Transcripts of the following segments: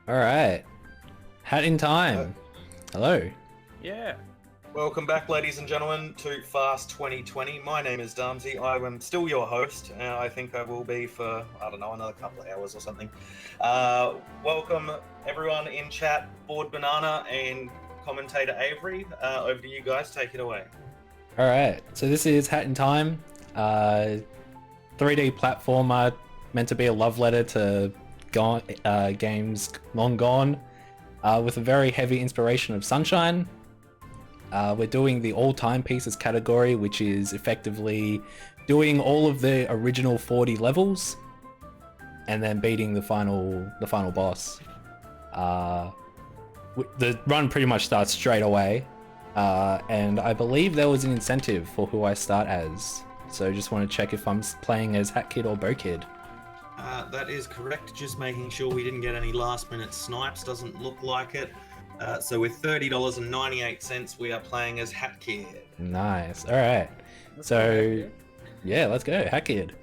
All right. Hat in Uh, time. Hello. Yeah. Welcome back, ladies and gentlemen, to Fast 2020. My name is Darmsy. I am still your host. I think I will be for, I don't know, another couple of hours or something. Welcome, everyone in chat, Board Banana and commentator Avery. Over to you guys. Take it away. All right. So this is Hat in Time. 3D platformer meant to be a love letter to games long gone, with a very heavy inspiration of Sunshine. We're doing the all timepieces category, which is effectively doing all of the original 40 levels and then beating the final boss. The run pretty much starts straight away, and I believe there was an incentive for who I start as. So just want to check if I'm playing as Hat Kid or Bo Kid. That is correct. Just making sure we didn't get any last-minute snipes. Doesn't look like it. So with $30.98, we are playing as Hat Kid. Nice. All right. Let's So, go, Hat Kid. Yeah, let's go, Hat Kid.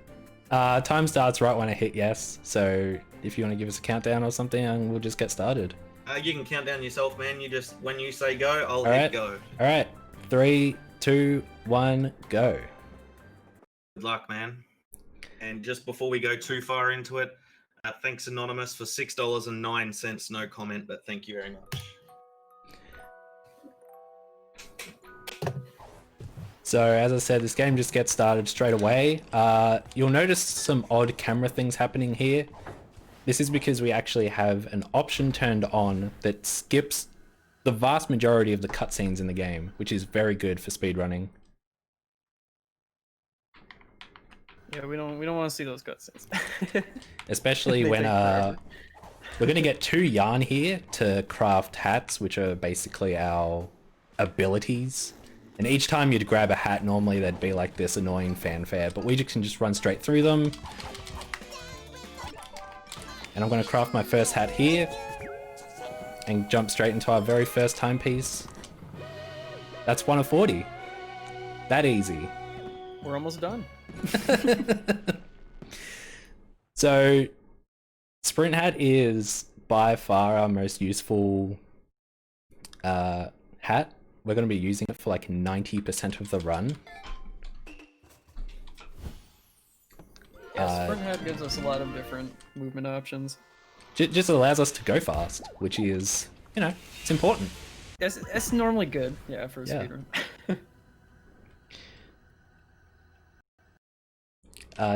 Time starts right when I hit yes. So if you want to give us a countdown or something, and we'll just get started. You can count down yourself, man. You just, when you say go, I'll All hit right. go. All right. 3, 2, 1, go. Good luck, man. And just before we go too far into it, thanks Anonymous for $6.09. No comment, but thank you very much. So as I said, this game just gets started straight away. You'll notice some odd camera things happening here. This is because we actually have an option turned on that skips the vast majority of the cutscenes in the game, which is very good for speedrunning. Yeah, we don't want to see those cutscenes. Especially They when take forever. we're going to get 2 yarn here to craft hats, which are basically our abilities. And each time you'd grab a hat, normally there'd be like this annoying fanfare, but we can just run straight through them. And I'm going to craft my first hat here and jump straight into our very first timepiece. That's 1 of 40. That easy. We're almost done. So, Sprint Hat is by far our most useful hat. We're going to be using it for like 90% of the run. Yeah, Sprint Hat gives us a lot of different movement options. Just allows us to go fast, which is, it's important. It's normally good, yeah, for a Yeah. speedrun.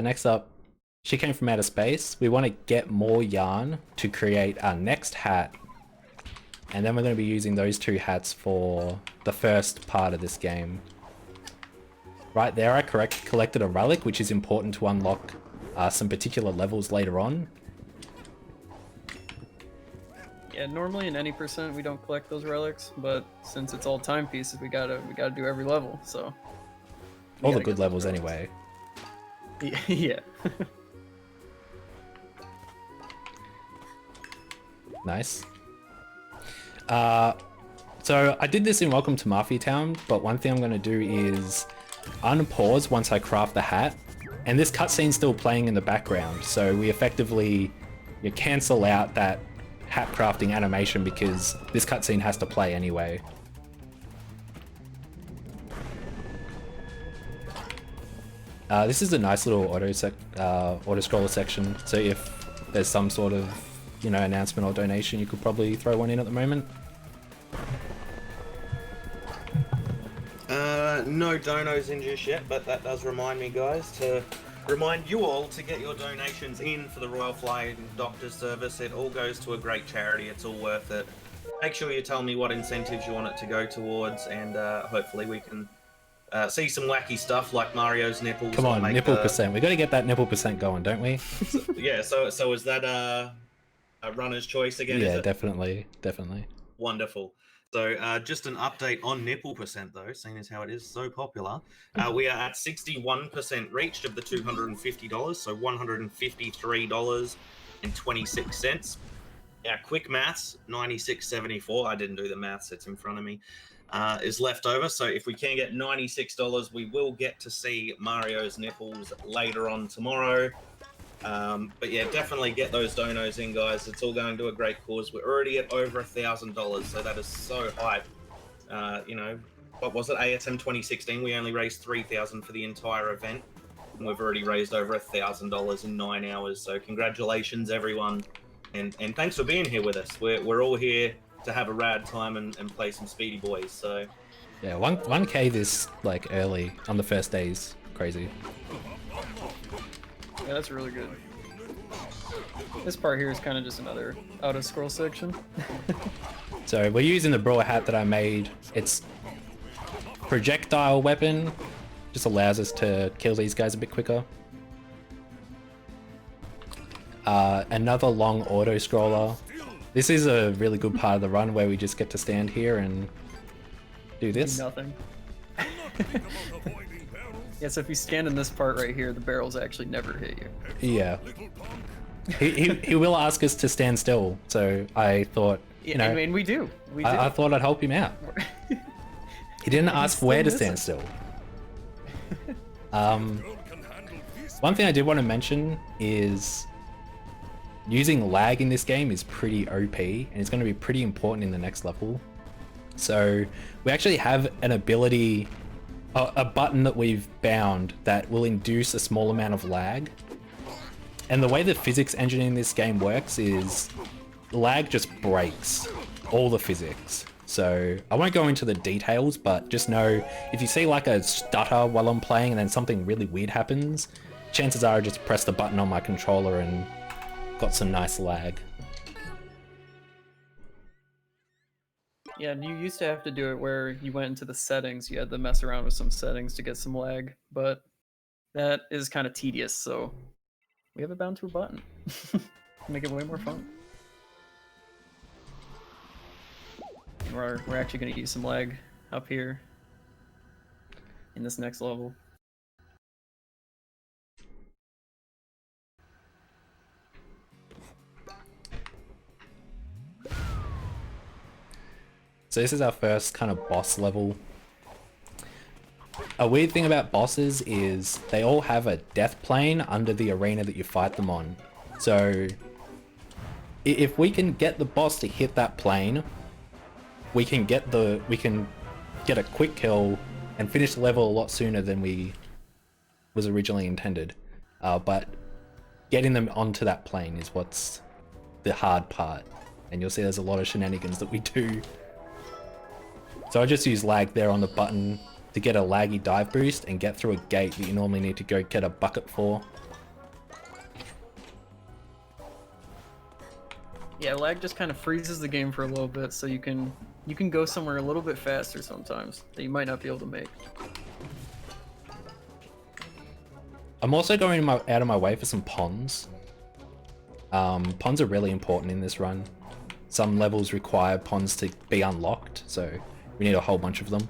Next up, She Came From Outer Space. We want to get more yarn to create our next hat. And then we're going to be using those 2 hats for the first part of this game. Right there, I collected a relic, which is important to unlock some particular levels later on. Yeah, normally in any percent we don't collect those relics, but since it's all timepieces, we gotta do every level. So we All the gotta good get those levels relics. anyway. Yeah. Nice. So I did this in Welcome to Mafia Town, but one thing I'm going to do is unpause once I craft the hat, and this cutscene's still playing in the background, so we effectively cancel out that hat crafting animation because this cutscene has to play anyway. This is a nice little auto scroller section, so if there's some sort of announcement or donation, you could probably throw one in at the moment. No donos in just yet, but that does remind me, guys, to remind you all to get your donations in for the Royal Flying Doctor Service. It all goes to a great charity. It's all worth it. Make sure you tell me what incentives you want it to go towards, and hopefully we can see some wacky stuff like Mario's nipples. Come on, nipple the... percent. We got to get that nipple percent going, don't we? Yeah. So is that a runner's choice again? Yeah, is it? definitely. Wonderful. So just an update on nipple percent, though, seeing as how it is so popular. We are at 61% reached of the $250, so $153.26. Our quick maths, 96.74. I didn't do the maths; it's in front of me. Is left over. So if we can get $96, we will get to see Mario's nipples later on tomorrow. But yeah, definitely get those donos in, guys. It's all going to a great cause. We're already at over $1,000, so that is so hype. You know, what was it? ASM 2016. We only raised 3,000 for the entire event, and we've already raised over $1,000 in 9 hours. So congratulations, everyone, and thanks for being here with us. We're all here to have a rad time and play some Speedy Boys. So Yeah, 1K this like early on the first day is crazy. Yeah, that's really good. This part here is kind of just another auto-scroll section. So we're using the Brewer hat that I made. It's projectile weapon, just allows us to kill these guys a bit quicker. Another long auto scroller. This is a really good part of the run where we just get to stand here and do this. Nothing. Yeah, so if you stand in this part right here, the barrels actually never hit you. Yeah. He will ask us to stand still, so I thought, you know, I mean, we do. We do. I thought I'd help him out. He didn't ask where to stand still. One thing I did want to mention is using lag in this game is pretty OP, and it's going to be pretty important in the next level. So we actually have an ability, a button that we've bound that will induce a small amount of lag. And the way the physics engine in this game works is lag just breaks all the physics. So I won't go into the details, but just know if you see like a stutter while I'm playing and then something really weird happens, chances are I just press the button on my controller and got some nice lag. Yeah, and you used to have to do it where you went into the settings. You had to mess around with some settings to get some lag, but that is kind of tedious, so we have it bound to a button. Make it way more fun. We're actually going to use some lag up here in this next level. So this is our first kind of boss level. A weird thing about bosses is they all have a death plane under the arena that you fight them on. So if we can get the boss to hit that plane, we can get a quick kill and finish the level a lot sooner than we was originally intended. But getting them onto that plane is what's the hard part. And you'll see there's a lot of shenanigans that we do. So I just use lag there on the button to get a laggy dive boost and get through a gate that you normally need to go get a bucket for. Yeah, lag just kind of freezes the game for a little bit, so you can go somewhere a little bit faster sometimes that you might not be able to make. I'm also going out of my way for some ponds. Ponds are really important in this run. Some levels require ponds to be unlocked, so we need a whole bunch of them.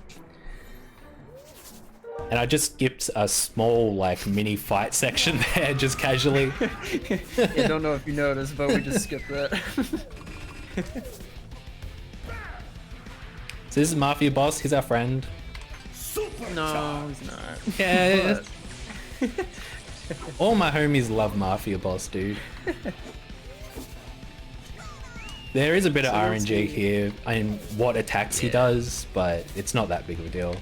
And I just skipped a small, like, mini fight section there, just casually. I don't know if you noticed, but we just skipped that. So this is Mafia Boss, he's our friend. No, he's not. Yeah. All my homies love Mafia Boss, dude. There is a bit of RNG here in what attacks he does, but it's not that big of a deal.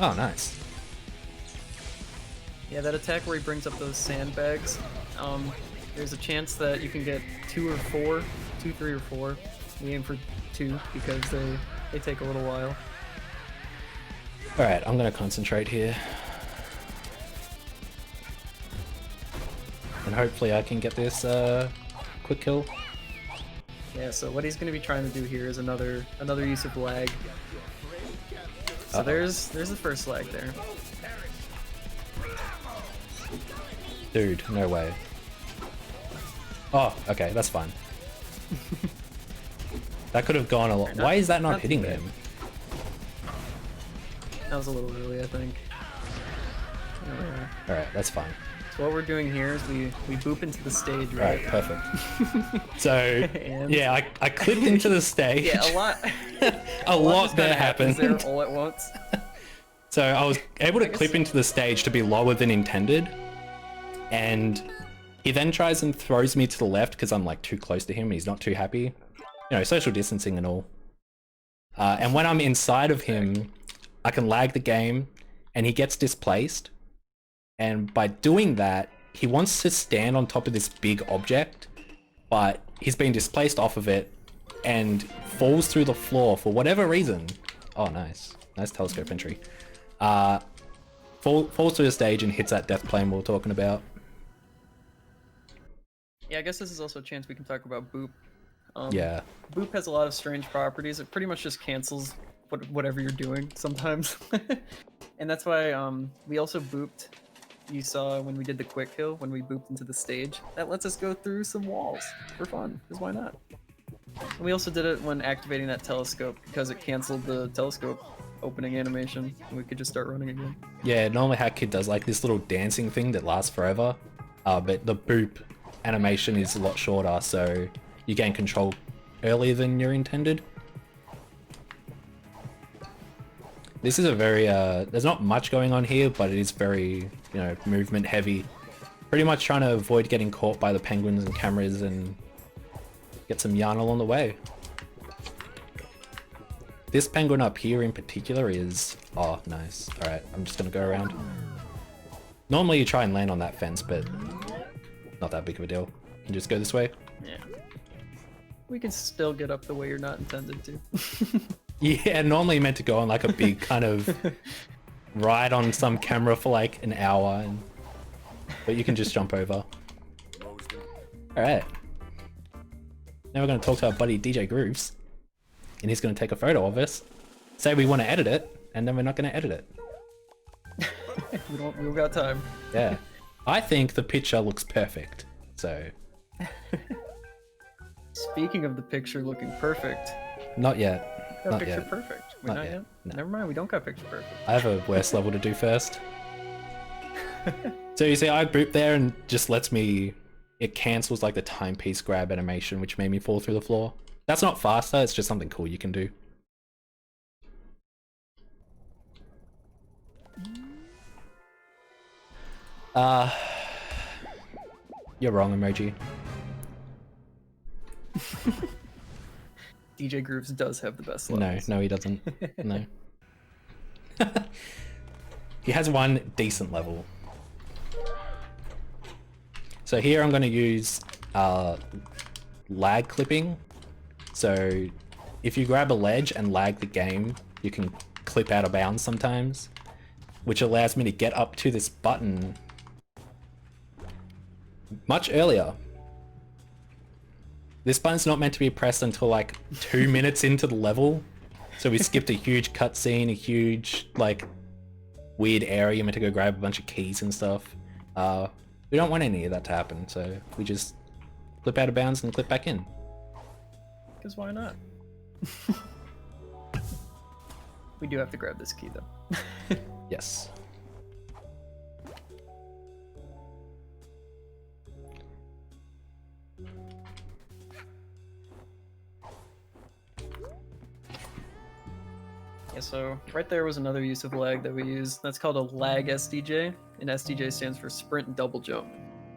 Oh, nice. Yeah, that attack where he brings up those sandbags, there's a chance that you can get 2 or 4, 2, 3 or 4. We aim for 2 because they take a little while. Alright, I'm gonna concentrate here. And hopefully I can get this quick kill. Yeah, so what he's going to be trying to do here is another use of lag. So there's the first lag there. Dude, no way. Oh, okay, that's fine. That could have gone a lot. Why is that not hitting him? That was a little early, I think. Alright, that's fine. So what we're doing here is we boop into the stage, Right, right? perfect. So, And- yeah, I clipped into the stage. Yeah, a lot. a lot just there kinda happens happened. there all at once. So I was able to clip into the stage to be lower than intended, And he then tries and throws me to the left because I'm like too close to him and he's not too happy. You know, social distancing and all. And when I'm inside of him, I can lag the game and he gets displaced. And by doing that, he wants to stand on top of this big object, but he's been displaced off of it and falls through the floor for whatever reason. Oh, nice. Nice telescope entry. Falls through the stage and hits that death plane we were talking about. Yeah, I guess this is also a chance we can talk about Boop. Yeah. Boop has a lot of strange properties. It pretty much just cancels whatever you're doing sometimes. And that's why we also booped. You saw when we did the quick kill, when we booped into the stage. That lets us go through some walls for fun, because why not? And we also did it when activating that telescope, because it canceled the telescope opening animation, and we could just start running again. Yeah, normally HackKid does like this little dancing thing that lasts forever, but the boop animation is a lot shorter, so you gain control earlier than you're intended. This is a very, there's not much going on here, but it is very, you know, movement heavy. Pretty much trying to avoid getting caught by the penguins and cameras and get some yarn along the way. This penguin up here in particular is, oh, nice. All right, I'm just gonna go around. Normally you try and land on that fence, but not that big of a deal. You can just go this way. Yeah. We can still get up the way you're not intended to. Yeah, normally you're meant to go on like a big kind of ride on some camera for like an hour, but you can just jump over. Alright. Now we're going to talk to our buddy DJ Grooves, and he's going to take a photo of us, say we want to edit it, and then we're not going to edit it. we got time. Yeah. I think the picture looks perfect, so... Speaking of the picture looking perfect... Not yet. Got Not picture yet. perfect. We're Not not yet. yet? No. Never mind, we don't got picture perfect. I have a worse level to do first. So you see, I boop there and just lets me... It cancels like the timepiece grab animation, which made me fall through the floor. That's not faster, it's just something cool you can do. You're wrong, emoji. DJ Grooves does have the best levels. No, he doesn't. No. He has one decent level. So here I'm going to use lag clipping. So if you grab a ledge and lag the game, you can clip out of bounds sometimes, which allows me to get up to this button much earlier. This button's not meant to be pressed until like 2 minutes into the level. So we skipped a huge cutscene, a huge like weird area. You're meant to go grab a bunch of keys and stuff. We don't want any of that to happen, so we just clip out of bounds and clip back in. Because why not? We do have to grab this key though. Yes. Yeah, so right there was another use of lag that we use. That's called a lag SDJ, and SDJ stands for sprint double jump.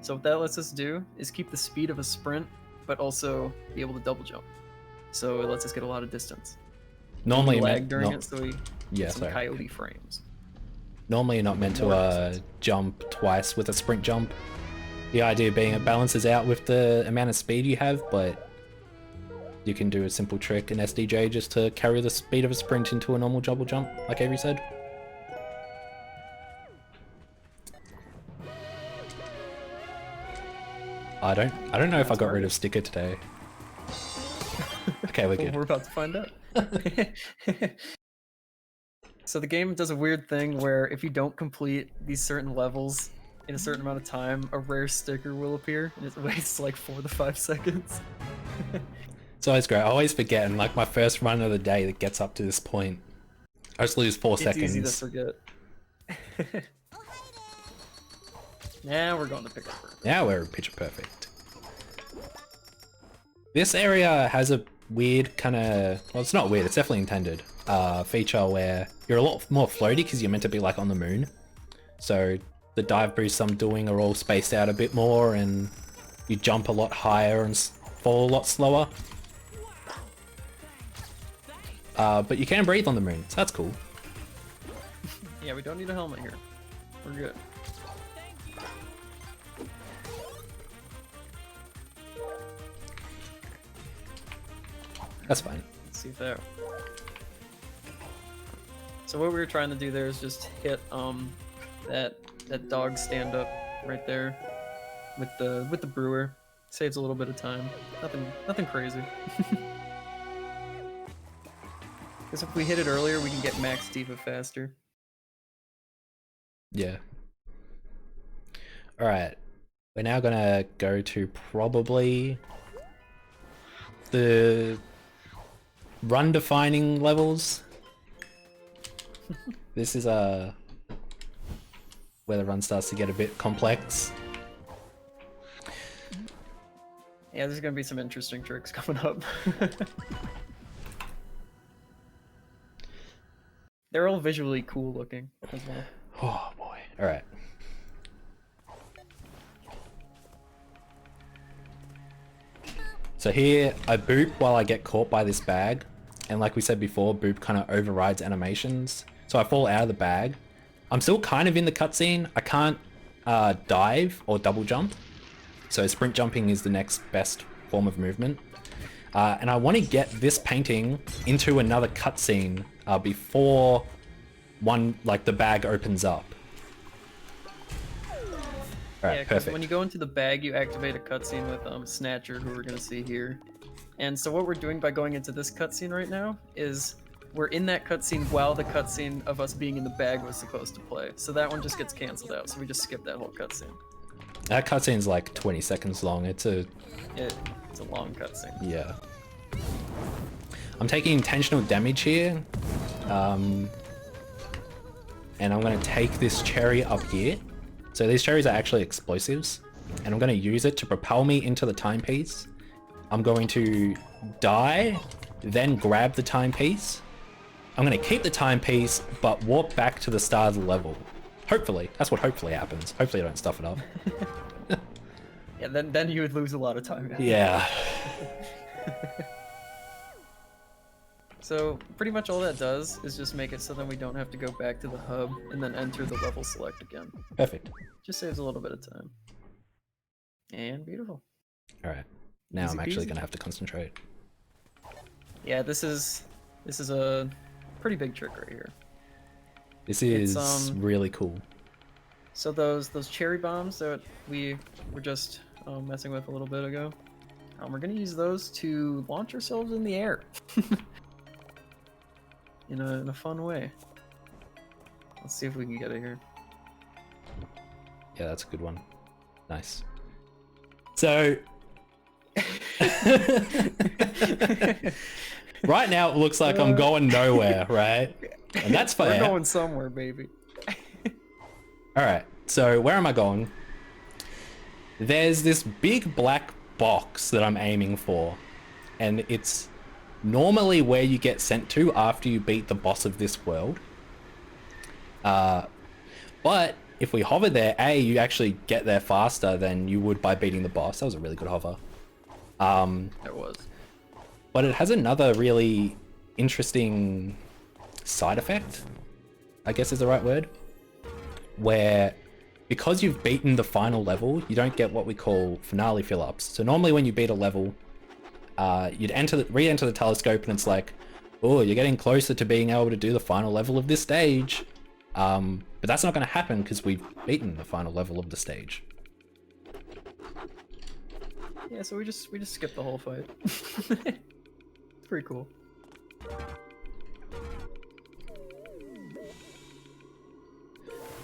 So what that lets us do is keep the speed of a sprint, but also be able to double jump. So it lets us get a lot of distance. Normally, We lag meant during not, it, so we yeah, get some sorry. coyote frames. Normally, you're not meant to jump twice with a sprint jump. The idea being it balances out with the amount of speed you have, but you can do a simple trick in SDJ just to carry the speed of a sprint into a normal double jump, like Avery said. I don't know if I got rid of sticker today. Okay, we're Well, good. we're about to find out. So the game does a weird thing where if you don't complete these certain levels in a certain amount of time, a rare sticker will appear, and it wastes like 4 to 5 seconds. It's always great. I always forget, and like my first run of the day that gets up to this point, I just lose 4 seconds. It's easy to forget. Now we're going to pick up. Now we're picture perfect. This area has a weird kind of, well, it's not weird, it's definitely intended, feature where you're a lot more floaty because you're meant to be like on the moon. So the dive boosts I'm doing are all spaced out a bit more, and you jump a lot higher and fall a lot slower. But you can breathe on the moon, so that's cool. Yeah, we don't need a helmet here. We're good. That's fine. Let's see if that. So what we were trying to do there is just hit that dog stand up right there with the brewer. Saves a little bit of time. Nothing crazy. Because if we hit it earlier, we can get max diva faster. Yeah. Alright. We're now gonna go to probably the run defining levels. This is where the run starts to get a bit complex. Yeah, there's gonna be some interesting tricks coming up. They're all visually cool looking as well. Oh boy. Alright. So here, I boop while I get caught by this bag. And like we said before, boop kind of overrides animations. So I fall out of the bag. I'm still kind of in the cutscene. I can't dive or double jump. So sprint jumping is the next best form of movement. And I want to get this painting into another cutscene before the bag opens up. Alright, Yeah, because perfect. when you go into the bag, you activate a cutscene with Snatcher, who we're gonna see here. And so what we're doing by going into this cutscene right now is we're in that cutscene while the cutscene of us being in the bag was supposed to play. So that one just gets canceled out. So we just skip that whole cutscene. That cutscene's like 20 seconds long. It's a It's a long cutscene. yeah. I'm taking intentional damage here. And I'm going to take this cherry up here. So these cherries are actually explosives. And I'm going to use it to propel me into the timepiece. I'm going to die, then grab the timepiece. I'm going to keep the timepiece, but walk back to the start of the level. Hopefully. That's what hopefully happens. Hopefully I don't stuff it up. Yeah, then you would lose a lot of time. Yeah. So pretty much all that does is just make it so that we don't have to go back to the hub and then enter the level select again. Perfect. Just saves a little bit of time. And beautiful. Alright. Now Easy I'm actually peasy. going to have to concentrate. Yeah, this is a pretty big trick right here. This is It's, really cool. So those cherry bombs that we were just messing with a little bit ago, we're gonna use those to launch ourselves in the air in a fun way. Let's see if we can get it here. Yeah, that's a good one. Nice. So right now it looks like I'm going nowhere, right? And that's We're fair. going somewhere, baby. Alright, so where am I going? There's this big black box that I'm aiming for. And it's normally where you get sent to after you beat the boss of this world. But if we hover there, you actually get there faster than you would by beating the boss. That was a really good hover. It was. But it has another really interesting side effect, I guess is the right word, where because you've beaten the final level, you don't get what we call finale fill-ups. So normally when you beat a level, you'd re-enter the telescope and it's like, oh, you're getting closer to being able to do the final level of this stage. But that's not going to happen because we've beaten the final level of the stage. Yeah, so we just skipped the whole fight. It's pretty cool.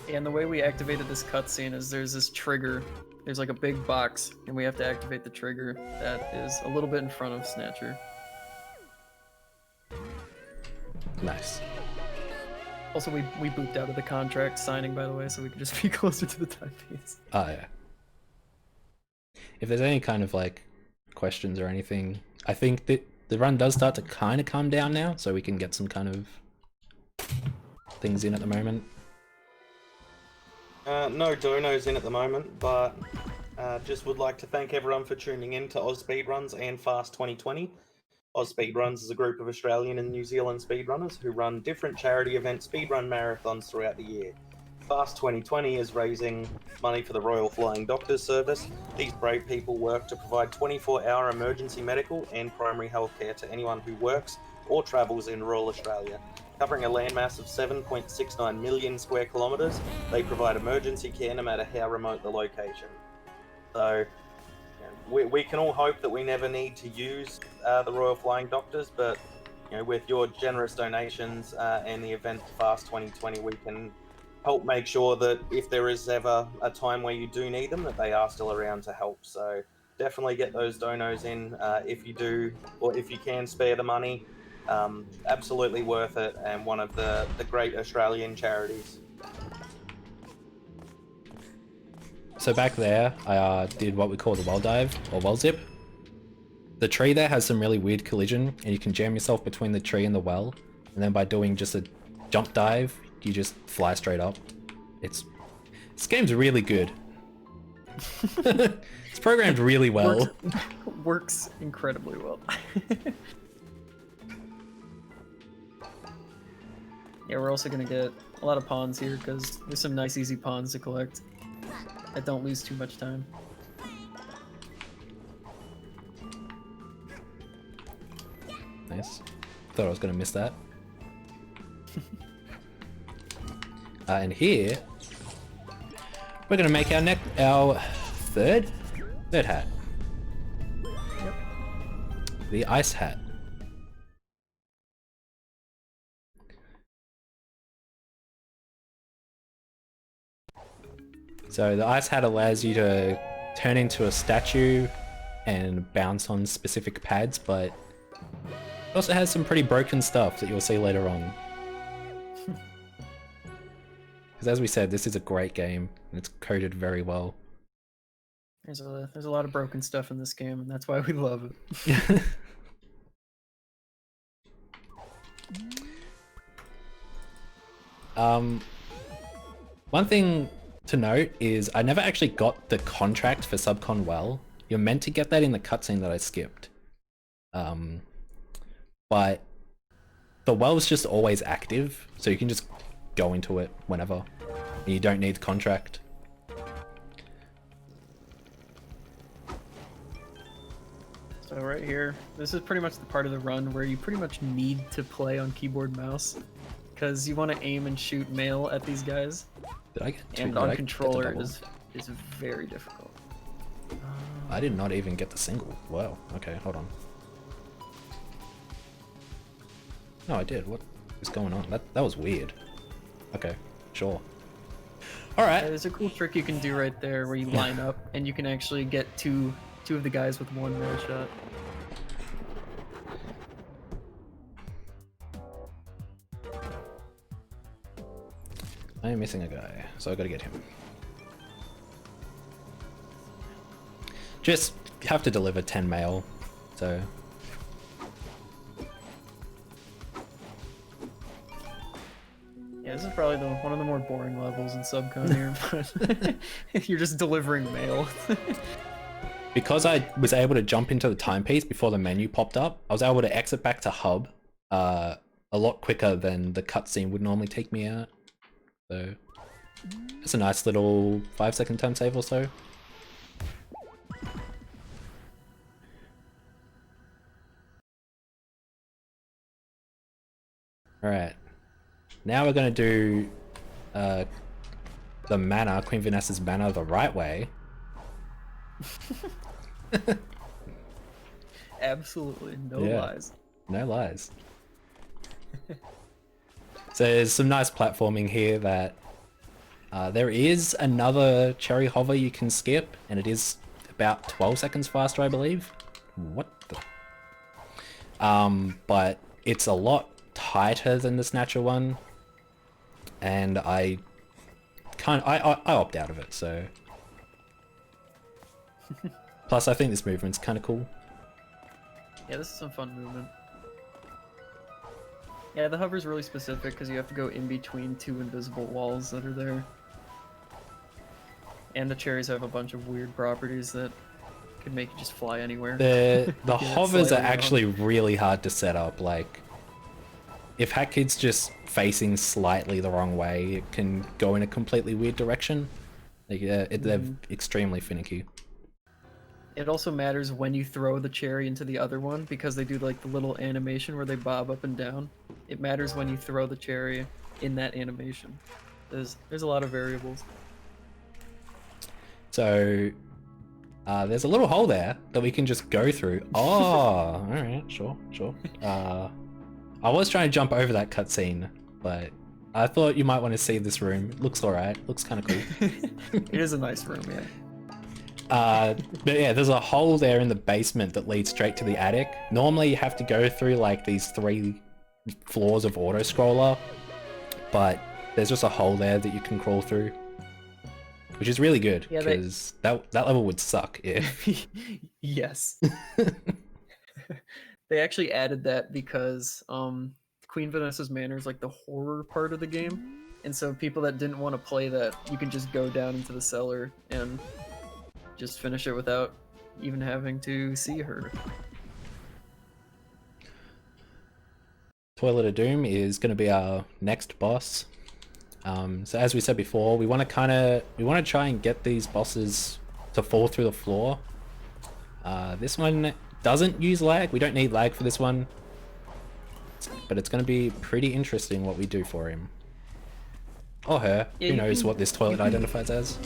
And the way we activated this cutscene is there's this trigger. There's like a big box, and we have to activate the trigger that is a little bit in front of Snatcher. Nice. Also, we booped out of the contract signing, by the way, so we could just be closer to the timepiece. Oh, yeah. If there's any kind of like questions or anything, I think that the run does start to kind of calm down now, so we can get some kind of things in at the moment. No donos in at the moment, but just would like to thank everyone for tuning in to Oz Speedruns and Fast 2020. Oz Speedruns is a group of Australian and New Zealand speedrunners who run different charity event speedrun marathons throughout the year. Fast 2020 is raising money for the Royal Flying Doctors Service. These brave people work to provide 24-hour emergency medical and primary health care to anyone who works or travels in rural Australia. Covering a landmass of 7.69 million square kilometres, they provide emergency care no matter how remote the location. So, we can all hope that we never need to use the Royal Flying Doctors, but with your generous donations and the event Fast 2020, we can help make sure that if there is ever a time where you do need them, that they are still around to help. So definitely get those donos in if you do, or if you can spare the money. Absolutely worth it, and one of the great Australian charities. So back there, I did what we call the well dive, or well zip. The tree there has some really weird collision, and you can jam yourself between the tree and the well, and then by doing just a jump dive, you just fly straight up. This game's really good. It's programmed really well. Works incredibly well. Yeah, we're also gonna get a lot of pawns here because there's some nice easy pawns to collect that don't lose too much time. Nice. Thought I was gonna miss that. And here we're gonna make our third hat. Yep. The ice hat. So the ice hat allows you to turn into a statue and bounce on specific pads, but it also has some pretty broken stuff that you'll see later on. Because as we said, this is a great game, and it's coded very well. There's a lot of broken stuff in this game, and that's why we love it. One thing to note is I never actually got the contract for Subcon Well. You're meant to get that in the cutscene that I skipped. But the well's just always active, so you can just go into it whenever. And you don't need the contract. So right here, this is pretty much the part of the run where you pretty much need to play on keyboard and mouse, because you want to aim and shoot mail at these guys. Did I get two? And Did I on get the controller double? is very difficult. I did not even get the single. Wow. Okay, hold on. No, I did. What is going on? That was weird. Okay, sure. All right. There's a cool trick you can do right there where you line up and you can actually get two of the guys with one mail shot. I am missing a guy, so I gotta get him. Just have to deliver 10 mail, so. Yeah, this is probably one of the more boring levels in Subcon here, but you're just delivering mail. Because I was able to jump into the timepiece before the menu popped up, I was able to exit back to hub a lot quicker than the cutscene would normally take me out. So it's a nice little 5-second time save or so. Alright. Now we're gonna do the manor, Queen Vanessa's manor, the right way. Absolutely, no Yeah. lies. No lies. So there's some nice platforming here that there is another cherry hover you can skip, and it is about 12 seconds faster, I believe. What the? But it's a lot tighter than the Snatcher one, and I opt out of it. So plus, I think this movement's kind of cool. Yeah, this is some fun movement. Yeah, the hover's really specific because you have to go in between two invisible walls that are there. And the cherries have a bunch of weird properties that could make you just fly anywhere. The Yeah, hovers are slightly wrong. actually really hard to set up. Like, if Hatkid's just facing slightly the wrong way, it can go in a completely weird direction. Like, they're extremely finicky. It also matters when you throw the cherry into the other one because they do like the little animation where they bob up and down. It matters when you throw the cherry in that animation. There's a lot of variables. So, there's a little hole there that we can just go through. Oh, all right, sure. I was trying to jump over that cutscene, but I thought you might want to see this room. It looks alright. Looks kind of cool. It is a nice room, yeah. But yeah, there's a hole there in the basement that leads straight to the attic. Normally you have to go through like these 3 floors of auto scroller, but there's just a hole there that you can crawl through, which is really good Yeah, because that level would suck if Yes. They actually added that because Queen Vanessa's Manor is like the horror part of the game, and so people that didn't want to play that, you can just go down into the cellar and just finish it without even having to see her. Toilet of Doom is going to be our next boss. So as we said before, we want to try and get these bosses to fall through the floor. This one doesn't use lag. We don't need lag for this one, but it's going to be pretty interesting what we do for him. Or her. Yeah, Who you knows can- what this toilet identifies as.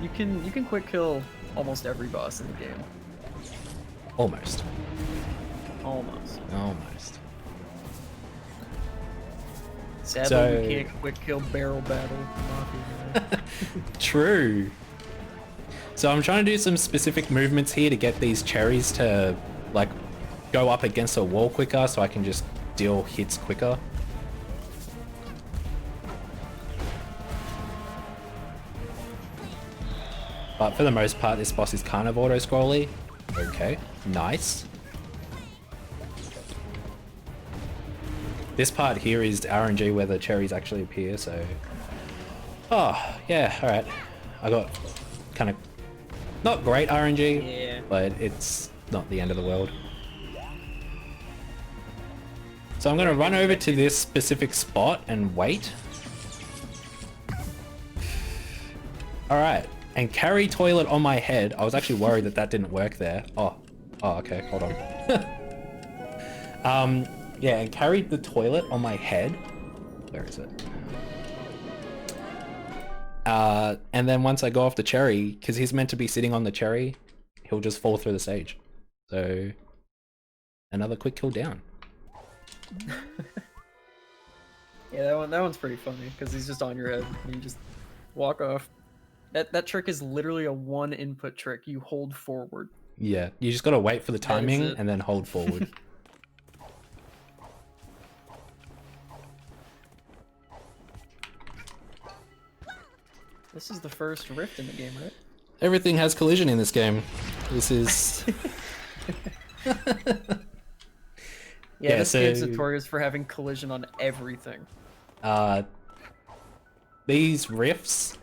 You can quick kill almost every boss in the game. Almost. Almost. Sadly, So- we can't quick kill barrel battle Mafia. True. So I'm trying to do some specific movements here to get these cherries to like go up against a wall quicker so I can just deal hits quicker. But for the most part, this boss is kind of auto-scrolly. Okay, nice. This part here is RNG where the cherries actually appear, so... Oh, yeah, alright. I got kind of... Not great RNG, Yeah. but it's not the end of the world. So I'm gonna run over to this specific spot and wait. Alright, and carry toilet on my head. I was actually worried that didn't work there. Oh, okay, hold on. Yeah, and carried the toilet on my head. Where is it? And then once I go off the cherry, because he's meant to be sitting on the cherry, he'll just fall through the stage. So, another quick kill down. Yeah, that one's pretty funny because he's just on your head and you just walk off. That trick is literally a 1 input trick. You hold forward. Yeah, you just gotta wait for the That is timing it. and then hold forward. This is the first rift in the game, right? Everything has collision in this game. This is... Yeah, Yeah, this game's so- notorious for having collision on everything. These riffs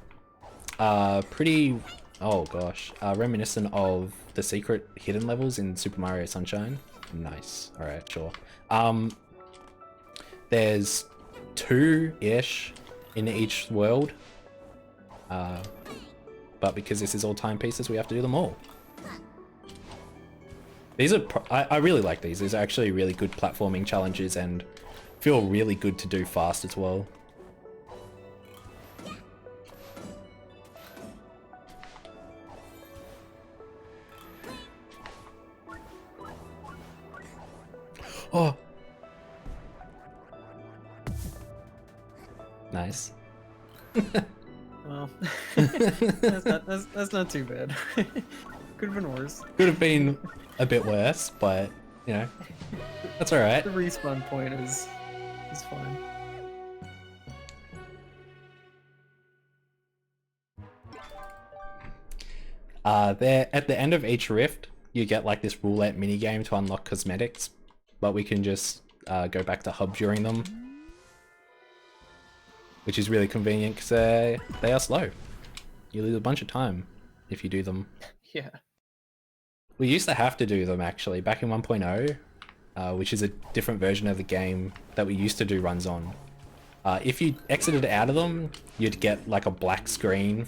are pretty, oh gosh, reminiscent of the secret hidden levels in Super Mario Sunshine. Nice. All right, sure. There's 2-ish in each world. But because this is all timepieces, we have to do them all. These are, I really like these. These are actually really good platforming challenges and feel really good to do fast as well. Oh! Nice. Well, that's not too bad. Could have been worse. Could have been a bit worse, but, you know, that's alright. The respawn point is fine. There, at the end of each rift, you get like this roulette minigame to unlock cosmetics, but we can just go back to hub during them, which is really convenient because they are slow. You lose a bunch of time if you do them. Yeah. We used to have to do them actually back in 1.0, which is a different version of the game that we used to do runs on. If you exited out of them, you'd get like a black screen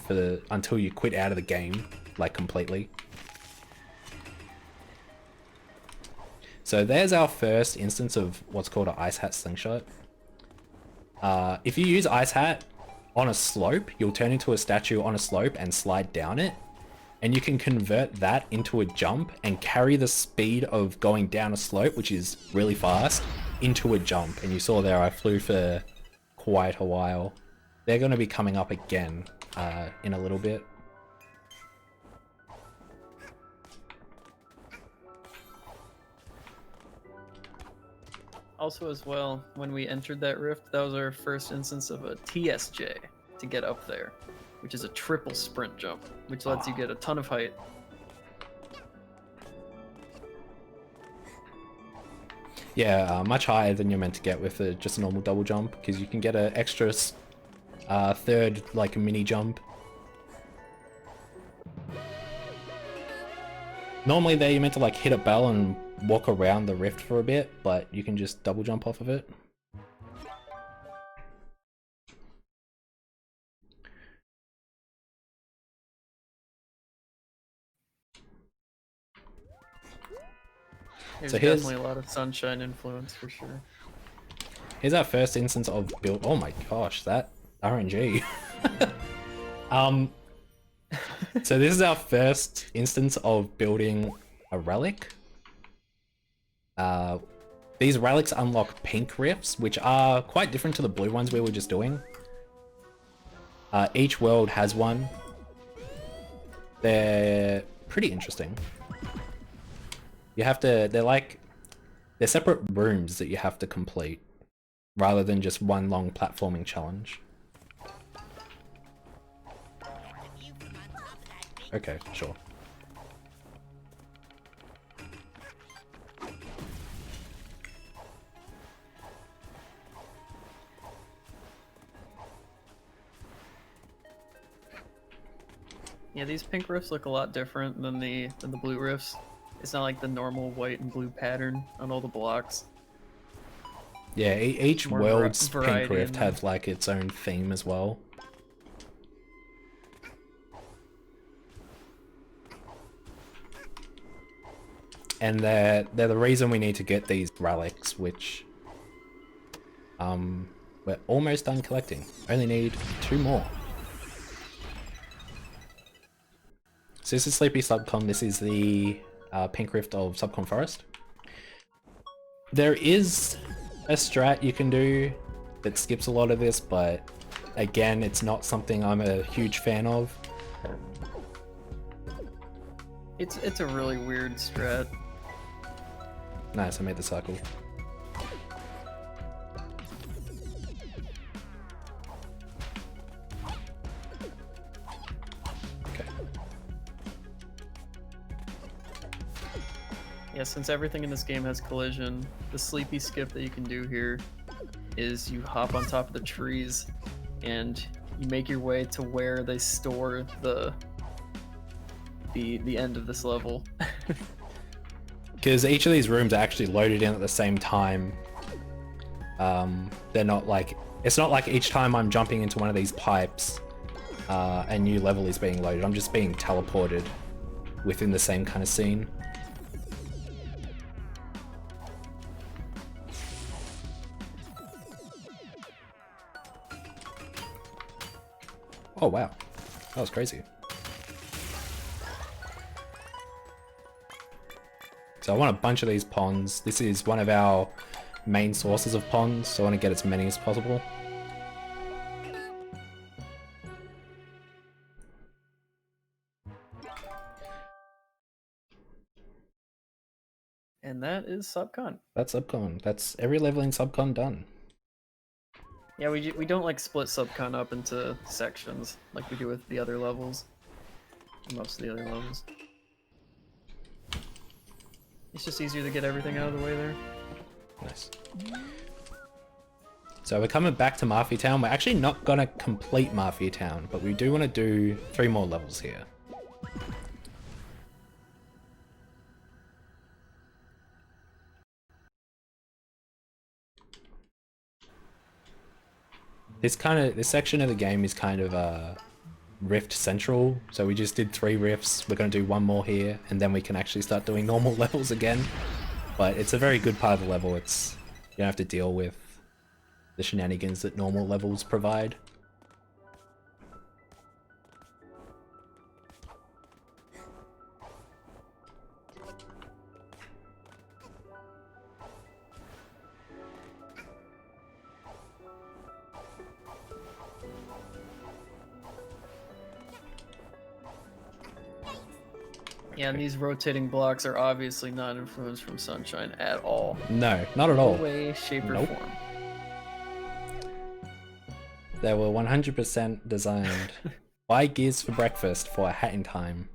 until you quit out of the game, like completely. So there's our first instance of what's called an Ice Hat Slingshot. If you use Ice Hat on a slope, you'll turn into a statue on a slope and slide down it. And you can convert that into a jump and carry the speed of going down a slope, which is really fast, into a jump. And you saw there I flew for quite a while. They're going to be coming up again in a little bit. Also, as well, when we entered that rift, that was our first instance of a TSJ to get up there, which is a triple sprint jump, which lets you get a ton of height. Yeah, much higher than you're meant to get with just a normal double jump, because you can get an extra third, like, mini jump. Normally there you're meant to like hit a bell and walk around the rift for a bit, but you can just double jump off of it. There's So here's- definitely a lot of Sunshine influence for sure. Here's our first instance of build. Oh my gosh, that RNG. So this is our first instance of building a relic. These relics unlock pink rifts, which are quite different to the blue ones we were just doing. Each world has one. They're pretty interesting. You have to, they're separate rooms that you have to complete, rather than just one long platforming challenge. Okay, sure. Yeah, these pink rifts look a lot different than the blue rifts. It's not like the normal white and blue pattern on all the blocks. Yeah, each More world's variety pink rift in has like its own theme as well. And they're the reason we need to get these relics, which we're almost done collecting. Only need 2 more. So this is Sleepy Subcon. This is the pink rift of Subcon Forest. There is a strat you can do that skips a lot of this, but again, it's not something I'm a huge fan of. It's a really weird strat. Nice, I made the circle. Okay. Yeah, since everything in this game has collision, the sleepy skip that you can do here is you hop on top of the trees and you make your way to where they store the end of this level. Because each of these rooms are actually loaded in at the same time. They're not like, it's not like each time I'm jumping into one of these pipes, a new level is being loaded. I'm just being teleported within the same kind of scene. Oh wow, that was crazy. So I want a bunch of these ponds. This is one of our main sources of ponds, so I want to get as many as possible. And that is Subcon. That's Subcon. That's every level in Subcon done. Yeah, we don't like split Subcon up into sections like we do with the other levels. Most of the other levels. It's just easier to get everything out of the way there. Nice. So we're coming back to Mafia Town. We're actually not gonna complete Mafia Town, but we do want to do 3 more levels here. This section of the game is kind of Rift Central, so we just did 3 rifts. We're gonna do 1 more here, and then we can actually start doing normal levels again. But it's a very good part of the level. You don't have to deal with the shenanigans that normal levels provide. Yeah, and these rotating blocks are obviously not influenced from Sunshine at all. No, not at all. No way, shape, or Nope. form. They were 100% designed. Buy gears for breakfast for a hat in time.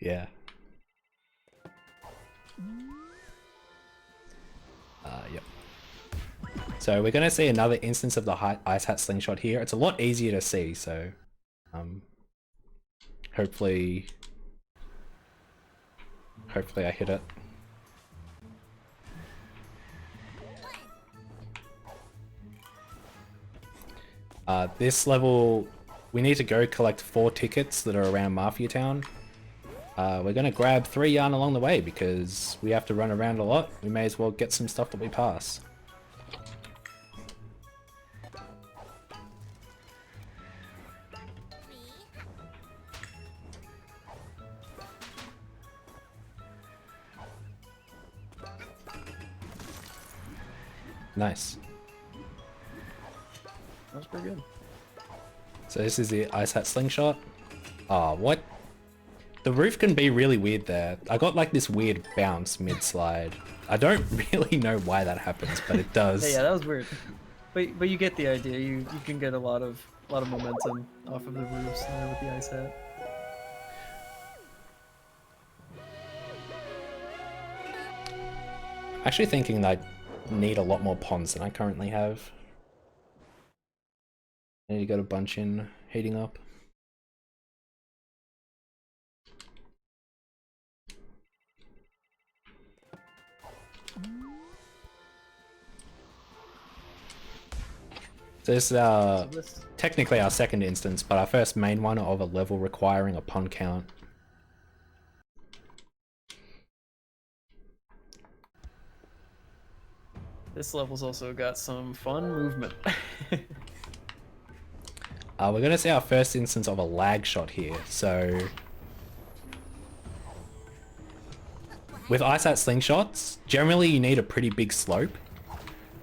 Yeah. Yep. So we're gonna see another instance of the Ice Hat Slingshot here. It's a lot easier to see, so hopefully I hit it. This level, we need to go collect 4 tickets that are around Mafia Town. We're gonna grab 3 yarn along the way because we have to run around a lot. We may as well get some stuff that we pass. Nice. That was pretty good. So this is the Ice Hat Slingshot. Oh, what? The roof can be really weird there. I got like this weird bounce mid-slide. I don't really know why that happens, but it does. Yeah, that was weird. But you get the idea. You can get a lot of momentum off of the roofs there with the ice hat. I'm actually thinking that I need a lot more ponds than I currently have. I need to get a bunch in heating up. So this is technically our second instance, but our first main one of a level requiring a pond count. This level's also got some fun movement. We're gonna see our first instance of a lag shot here. So with Ice Hat Slingshots, generally you need a pretty big slope.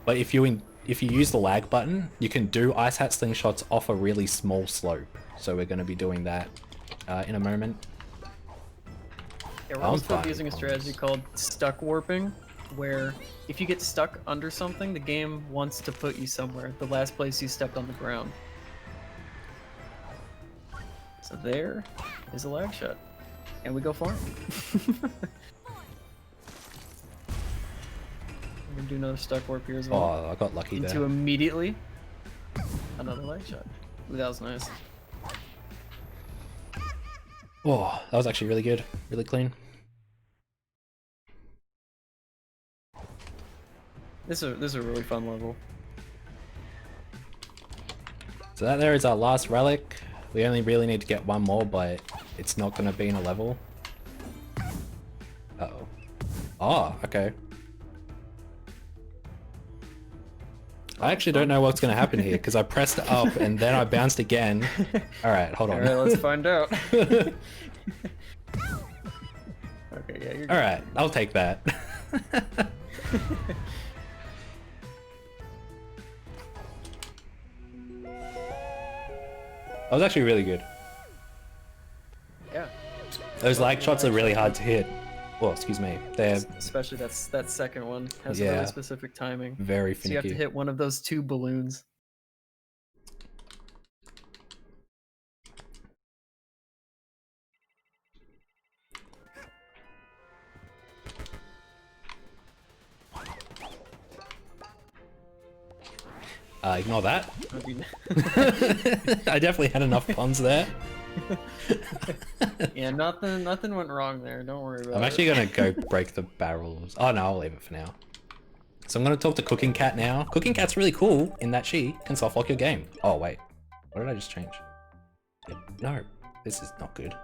But if you use the lag button, you can do Ice Hat Slingshots off a really small slope. So we're gonna be doing that in a moment. Yeah, we're also using a strategy called stuck warping, where if you get stuck under something, the game wants to put you somewhere, the last place you stepped on the ground. So there is a lag shot. And we go farm. We're gonna do another stuck warp here as well. Oh, I got lucky there. Into immediately another lag shot. Ooh, that was nice. Oh, that was actually really good. Really clean. This is a really fun level. So that there is our last relic. We only really need to get 1 more, but it's not going to be in a level. Uh-oh. Oh, okay. I actually don't know what's going to happen here, because I pressed up and then I bounced again. Alright, hold on. Alright, let's find out. Okay, yeah, you're good. Alright, I'll take that. That was actually really good. Yeah. Those lag shots are really hard to hit. Well, excuse me. They're Especially that second one has Yeah. really specific timing. very So you have finicky. to hit one of those 2 balloons. Ignore that. I mean, I definitely had enough puns there. yeah, nothing went wrong there. Don't worry about it. I'm actually gonna go break the barrels. Oh no, I'll leave it for now. So I'm gonna talk to Cooking Cat now. Cooking Cat's really cool in that she can soft lock your game. Oh wait, what did I just change? No, this is not good.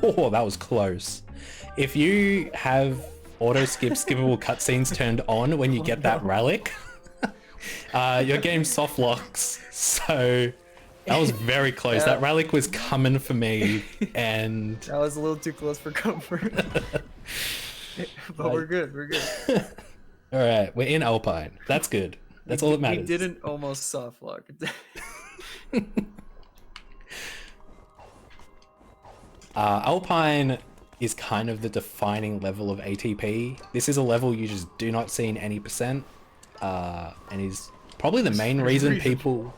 Oh, that was close. If you have auto skip skippable cutscenes turned on when you get that relic, your game soft locks. So that was very close. Yeah. That relic was coming for me, and That was a little too close for comfort. But we're good. We're good. all right, we're in Alpine. That's good. That's all that matters. We didn't almost soft lock. Alpine is kind of the defining level of ATP. This is a level you just do not see in any percent, and is probably the main reason people.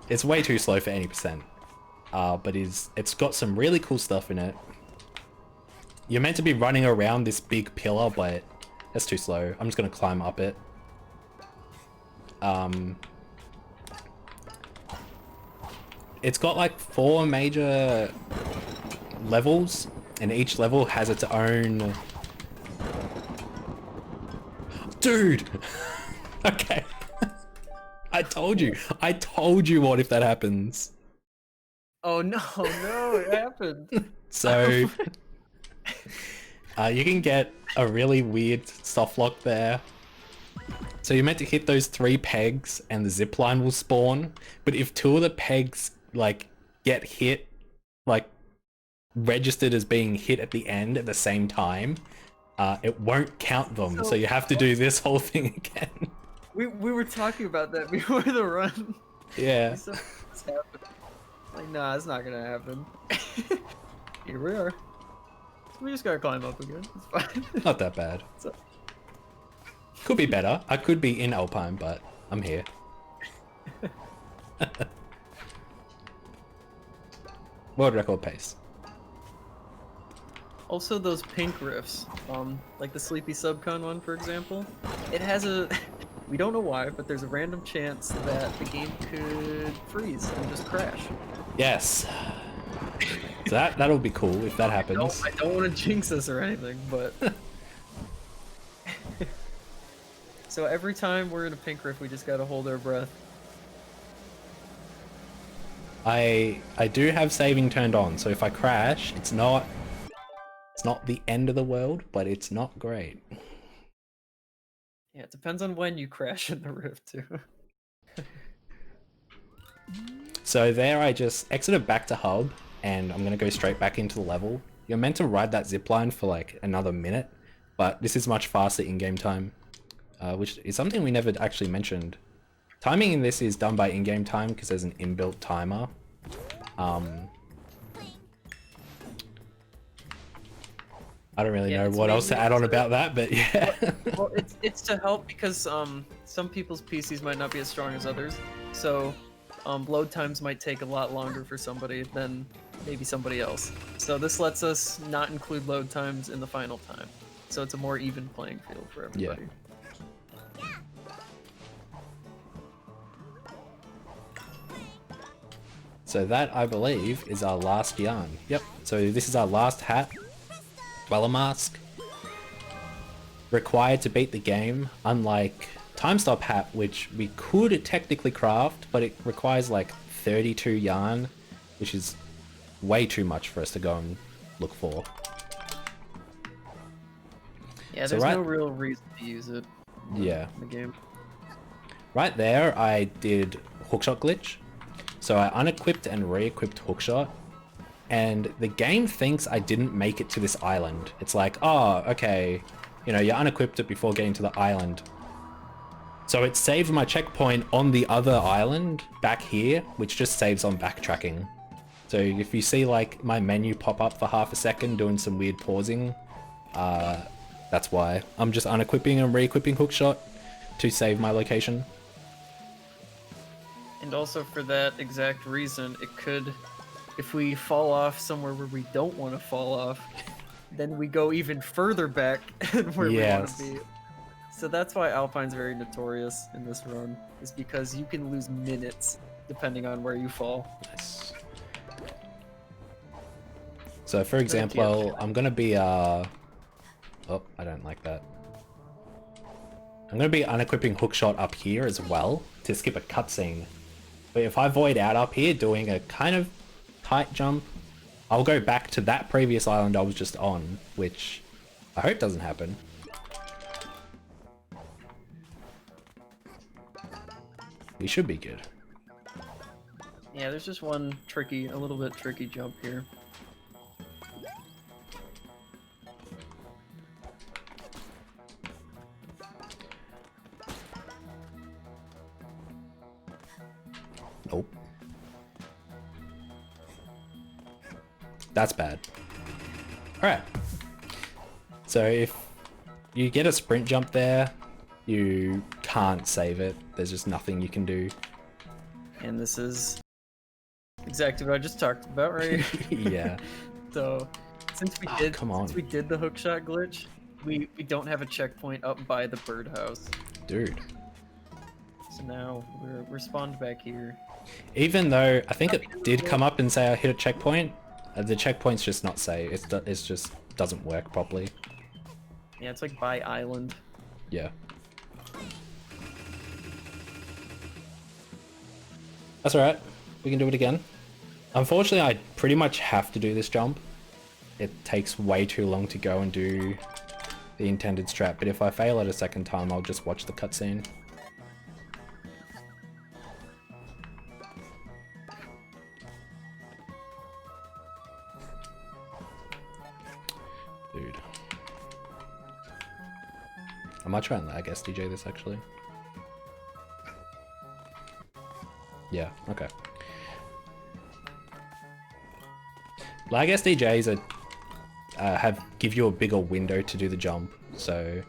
It's way too slow for any percent, but it's got some really cool stuff in it. You're meant to be running around this big pillar, but that's too slow. I'm just gonna climb up it. It's got like 4 major levels, and each level has its own... Dude! Okay. I told you what if that happens. Oh no, it happened. So you can get a really weird soft lock there. So you're meant to hit those 3 pegs and the zip line will spawn, but if 2 of the pegs like get hit, like registered as being hit at the end at the same time, it won't count them. So you have to do this whole thing again. We were talking about that before the run. Yeah. So it's happening. Like, nah, it's not gonna happen. Here we are. We just gotta climb up again. It's fine. Not that bad. So- Could be better. I could be in Alpine, but I'm here. World record pace. Also, those pink riffs, like the Sleepy Subcon one, for example, it has a... We don't know why, but there's a random chance that the game could freeze and just crash. Yes. So that'll be cool if that happens. I don't want to jinx us or anything, but... So every time we're in a pink riff, we just gotta hold our breath. I do have saving turned on, so if I crash, it's not the end of the world, but it's not great. Yeah, it depends on when you crash in the rift too. So there I just exited back to hub, and I'm gonna go straight back into the level. You're meant to ride that zipline for like another minute, but this is much faster in-game time, which is something we never actually mentioned. Timing in this is done by in-game time because there's an inbuilt timer. I don't really Yeah, know it's what else to mainly add on to- about that, but yeah. Well, it's to help because some people's PCs might not be as strong as others, so load times might take a lot longer for somebody than maybe somebody else. So this lets us not include load times in the final time, so it's a more even playing field for everybody. So that, I believe, is our last yarn. Yep, so this is our last hat. Dweller Mask. Required to beat the game, unlike Time Stop Hat, which we could technically craft, but it requires like 32 yarn, which is way too much for us to go and look for. Yeah, So there's right- no real reason to use it Yeah. in the game. Right there, I did Hookshot Glitch. So I unequipped and re-equipped Hookshot, and the game thinks I didn't make it to this island. It's like, oh, okay, you know, you unequipped it before getting to the island. So it saved my checkpoint on the other island back here, which just saves on backtracking. So if you see like my menu pop up for half a second doing some weird pausing, that's why. I'm just unequipping and re-equipping Hookshot to save my location. And also for that exact reason, it could, if we fall off somewhere where we don't want to fall off, then we go even further back than where Yes. we want to be. So that's why Alpine's very notorious in this run, is because you can lose minutes depending on where you fall. Nice. So for example, I'm gonna be oh, I don't like that. I'm gonna be unequipping hookshot up here as well to skip a cutscene. But if I void out up here doing a kind of tight jump, I'll go back to that previous island I was just on, which I hope doesn't happen. We should be good. Yeah, there's just one a little bit tricky jump here. Nope. That's bad. Alright. So if you get a sprint jump there, you can't save it. There's just nothing you can do. And this is exactly what I just talked about, right? Yeah. So since we did the hookshot glitch, we don't have a checkpoint up by the birdhouse. Dude. So now we're spawned back here. Even though I think it did come up and say I hit a checkpoint, the checkpoint's just not safe. It's just doesn't work properly. Yeah, it's like by island. Yeah. That's alright. We can do it again. Unfortunately, I pretty much have to do this jump. It takes way too long to go and do the intended strat, but if I fail it a second time, I'll just watch the cutscene. Dude. I might try and lag SDJ this actually. Yeah, okay. Lag SDJs give you a bigger window to do the jump, so...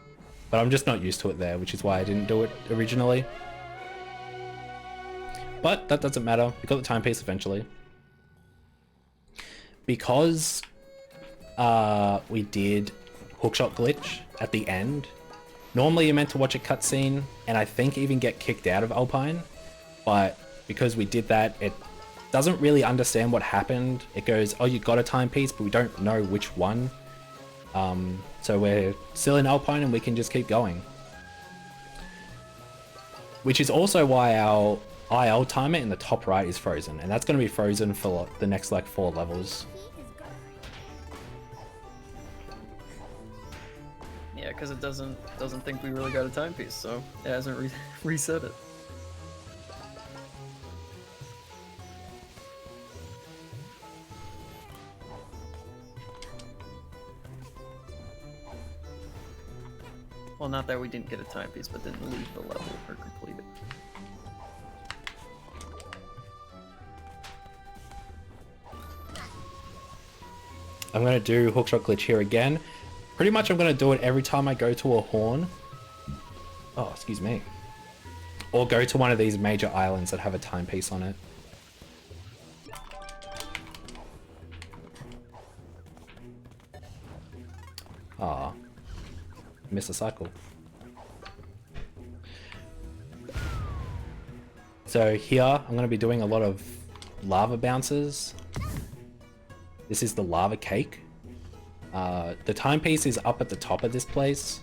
But I'm just not used to it there, which is why I didn't do it originally. But that doesn't matter, we got the timepiece eventually. Because we did hookshot glitch at the end, normally you're meant to watch a cutscene, and I think even get kicked out of Alpine, but because we did that, it doesn't really understand what happened. It goes, oh, you got a timepiece, but we don't know which one. So we're still in Alpine and we can just keep going. Which is also why our IL timer in the top right is frozen, and that's going to be frozen for the next like 4 levels. Yeah, because it doesn't think we really got a timepiece, so it hasn't reset it. Well, not that we didn't get a timepiece, but didn't leave the level or complete it. I'm going to do hookshot glitch here again. Pretty much I'm going to do it every time I go to a horn. Oh, excuse me. Or go to one of these major islands that have a timepiece on it. Ah. Miss a cycle. So here, I'm going to be doing a lot of lava bounces. This is the lava cake. The timepiece is up at the top of this place.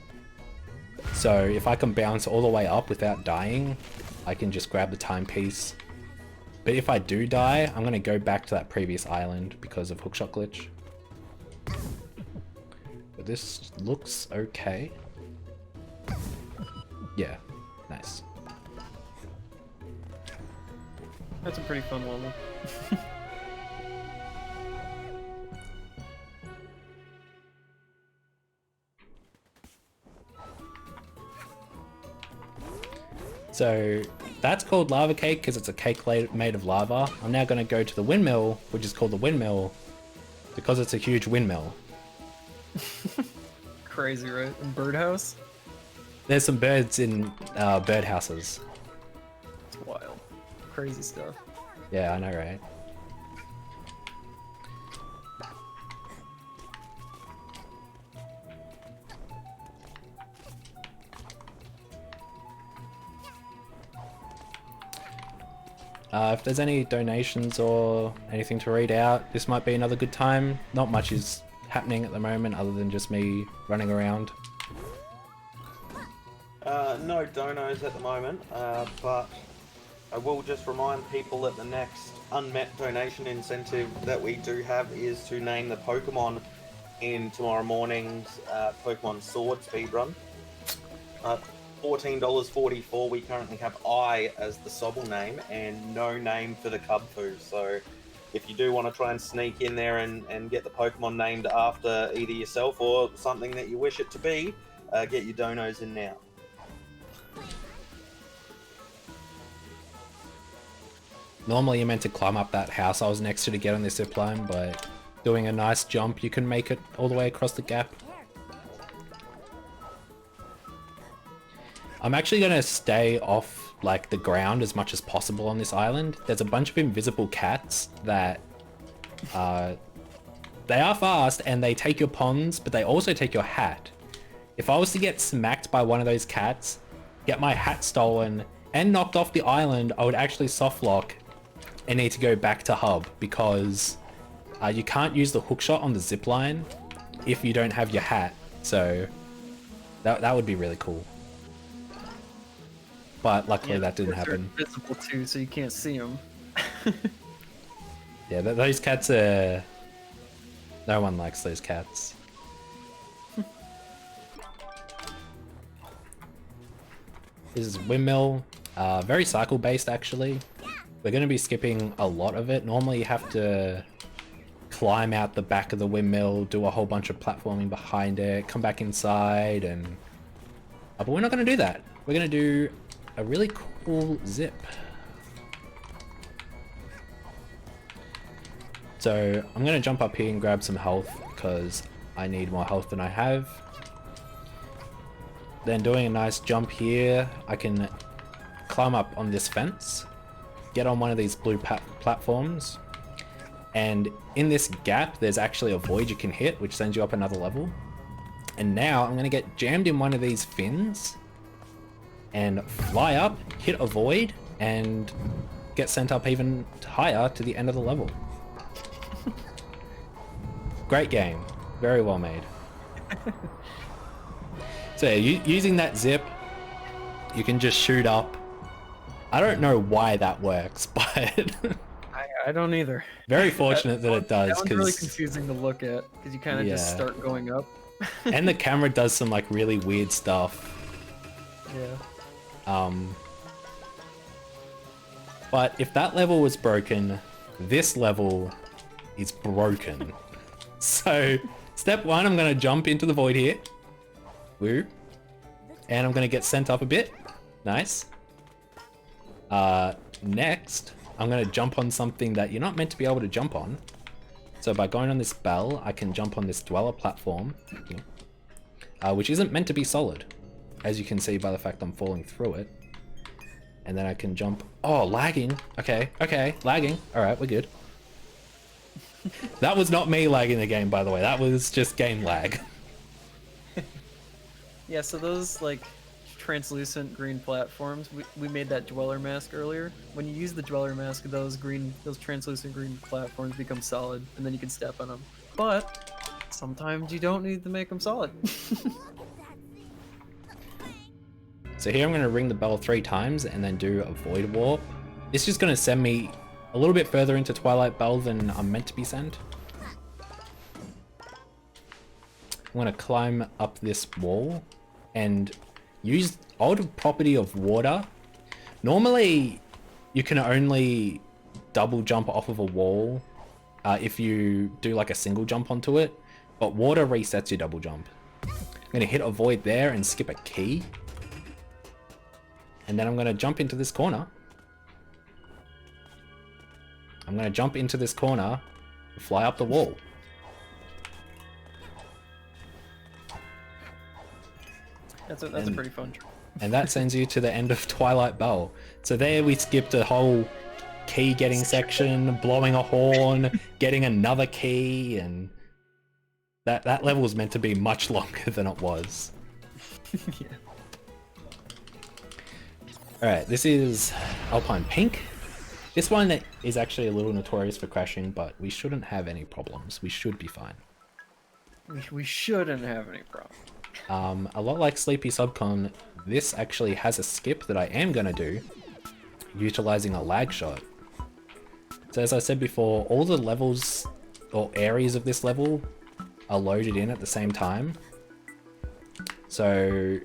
So if I can bounce all the way up without dying, I can just grab the timepiece. But if I do die, I'm going to go back to that previous island because of hookshot glitch. But this looks okay. Yeah, nice. That's a pretty fun level. So that's called lava cake because it's a cake made of lava. I'm now going to go to the windmill, which is called the windmill because it's a huge windmill. Crazy, right? And birdhouse? There's some birds in birdhouses. It's wild. Crazy stuff. Yeah, I know, right? If there's any donations or anything to read out, this might be another good time. Not much is happening at the moment other than just me running around. No donos at the moment, but I will just remind people that the next unmet donation incentive that we do have is to name the Pokemon in tomorrow morning's Pokemon Sword speedrun. $14.44, we currently have I as the Sobble name and no name for the Cubfu. So if you do want to try and sneak in there and get the Pokemon named after either yourself or something that you wish it to be, get your donos in now. Normally you're meant to climb up that house I was next to get on this zipline, but doing a nice jump, you can make it all the way across the gap. I'm actually going to stay off like the ground as much as possible on this island. There's a bunch of invisible cats that they are fast and they take your ponds, but they also take your hat. If I was to get smacked by one of those cats, get my hat stolen and knocked off the island, I would actually softlock and need to go back to hub because you can't use the hookshot on the zipline if you don't have your hat. So that would be really cool. But luckily that didn't happen. They're invisible too, so you can't see them. Yeah, those cats are... No one likes those cats. This is Windmill. Very cycle based actually. We're going to be skipping a lot of it. Normally you have to climb out the back of the windmill, do a whole bunch of platforming behind it, come back inside, and... but we're not going to do that. We're going to do a really cool zip. So I'm going to jump up here and grab some health because I need more health than I have. Then doing a nice jump here, I can climb up on this fence, get on one of these blue platforms, and in this gap there's actually a void you can hit which sends you up another level. And now I'm going to get jammed in one of these fins and fly up, hit a void, and get sent up even higher to the end of the level. Great game. Very well made. So yeah, using that zip, you can just shoot up. I don't know why that works, but... I don't either. Very fortunate that it does. That one's really confusing to look at, because you kind of just start going up. And the camera does some like really weird stuff. Yeah. But if that level was broken, this level is broken. So, step one, I'm going to jump into the void here. Woo. And I'm going to get sent up a bit. Nice. Next, I'm going to jump on something that you're not meant to be able to jump on. So by going on this bell, I can jump on this dweller platform, which isn't meant to be solid, as you can see by the fact I'm falling through it. And then I can jump... Oh, lagging. Okay, lagging. Alright, we're good. That was not me lagging the game, by the way. That was just game lag. Yeah, so those, like, translucent green platforms, we made that dweller mask earlier. When you use the dweller mask, those translucent green platforms become solid, and then you can step on them. But sometimes you don't need to make them solid. So here I'm going to ring the bell 3 times and then do a void warp. It's just going to send me a little bit further into Twilight Bell than I'm meant to be sent. I'm going to climb up this wall and use old property of water. Normally you can only double jump off of a wall if you do like a single jump onto it, but water resets your double jump. I'm going to hit a void there and skip a key. And then I'm going to jump into this corner. I'm going to jump into this corner and fly up the wall. That's a pretty fun trick. And that sends you to the end of Twilight Bell. So there we skipped a whole key getting section, blowing a horn, getting another key, and that level was meant to be much longer than it was. Yeah. Alright, this is Alpine Pink. This one is actually a little notorious for crashing, but we shouldn't have any problems. We should be fine. We shouldn't have any problem. A lot like Sleepy Subcon, this actually has a skip that I am going to do, utilizing a lag shot. So as I said before, all the levels or areas of this level are loaded in at the same time. So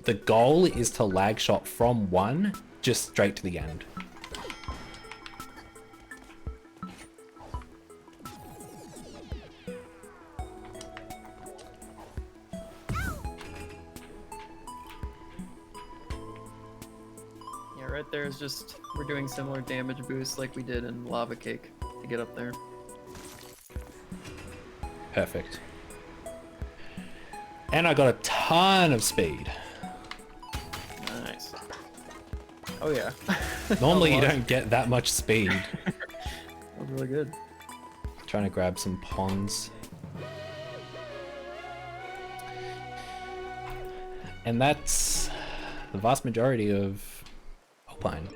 the goal is to lag shot from 1 just straight to the end. Yeah, right there is just, we're doing similar damage boosts like we did in Lava Cake to get up there. Perfect. And I got a ton of speed. Nice. Oh yeah. Normally you don't get that much speed. That was really good. Trying to grab some ponds. And that's the vast majority of Alpine.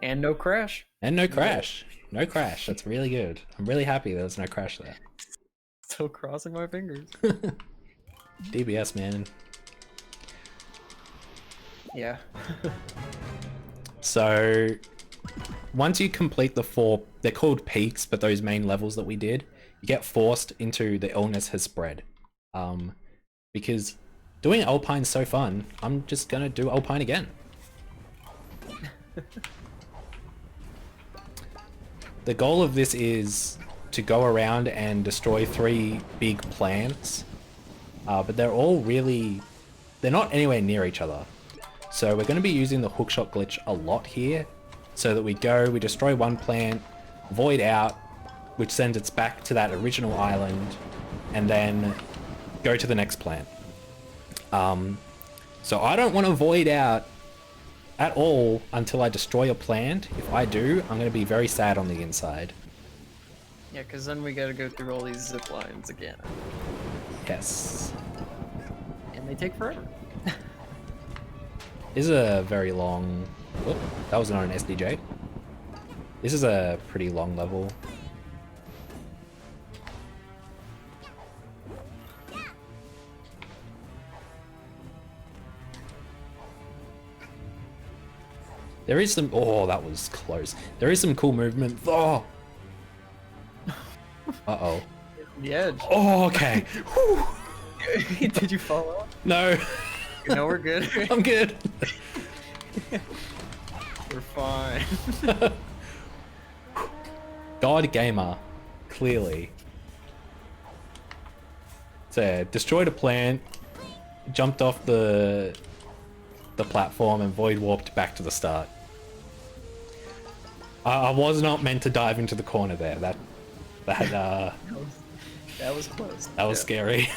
And no crash. And no crash. No crash. That's really good. I'm really happy there's no crash there. Still crossing my fingers. DBS, man. Yeah. So once you complete the 4, they're called peaks, but those main levels that we did, you get forced into the illness has spread. Because doing Alpine's so fun, I'm just gonna do Alpine again. The goal of this is to go around and destroy 3 big plants, but they're all really, they're not anywhere near each other. So we're going to be using the hookshot glitch a lot here, so that we destroy 1 plant, void out, which sends us back to that original island, and then go to the next plant. So I don't want to void out at all until I destroy a plant. If I do, I'm going to be very sad on the inside. Yeah, because then we gotta go through all these zip lines again. Yes. And they take forever. This is a very long... Whoop, that was not an SDJ. This is a pretty long level. There is some... Oh, that was close. There is some cool movement. Oh! Uh-oh. The edge. Oh, okay. Did you fall off? No. No, we're good. I'm good. We're fine. God Gamer. Clearly. So, destroyed a plant, jumped off the platform and void warped back to the start. I was not meant to dive into the corner there. That was close. That was scary.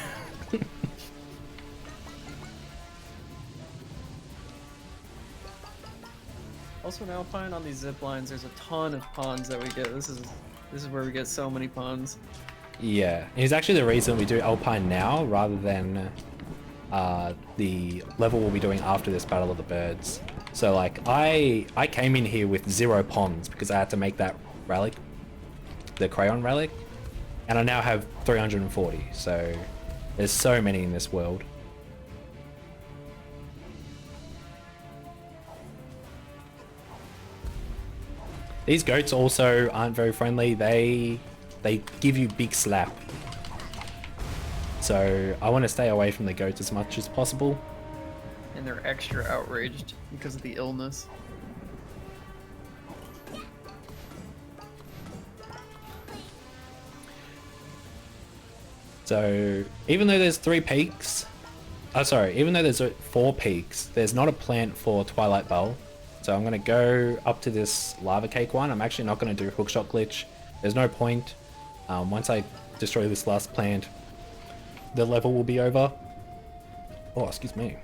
Also in Alpine on these zip lines, there's a ton of ponds that we get. This is where we get so many ponds. Yeah, it's actually the reason we do Alpine now rather than the level we'll be doing after this Battle of the Birds. So like I came in here with 0 ponds because I had to make that relic, the Crayon relic, and I now have 340. So there's so many in this world. These goats also aren't very friendly. They give you big slap. So I want to stay away from the goats as much as possible. And they're extra outraged because of the illness. So even though there's 3 peaks, even though there's 4 peaks, there's not a plant for Twilight Bell. So I'm going to go up to this Lava Cake one. I'm actually not going to do Hookshot Glitch. There's no point. Once I destroy this last plant, the level will be over. Oh, excuse me.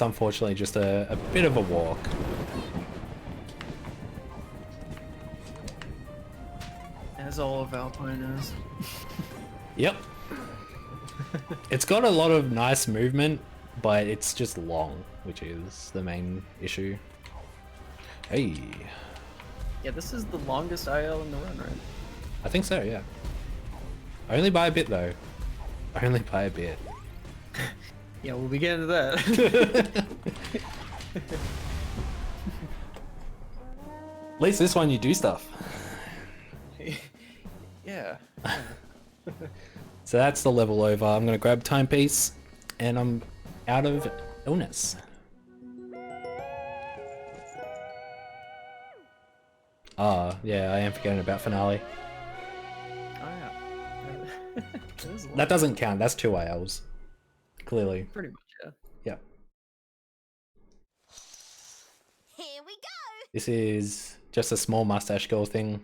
unfortunately just a bit of a walk. As all of Alpine is. Yep. It's got a lot of nice movement, but it's just long, which is the main issue. Hey. Yeah, this is the longest IL in the run, right? I think so, yeah. Only by a bit, though. Only by a bit. Yeah, we'll be getting to that. At least this one you do stuff. Yeah. So that's the level over. I'm gonna grab timepiece, and I'm out of illness. Ah, yeah, I am forgetting about finale. Oh yeah. It is long. That doesn't count. That's 2 ILs. Clearly. Pretty much, yeah. Yeah. Here we go! This is just a small mustache girl thing.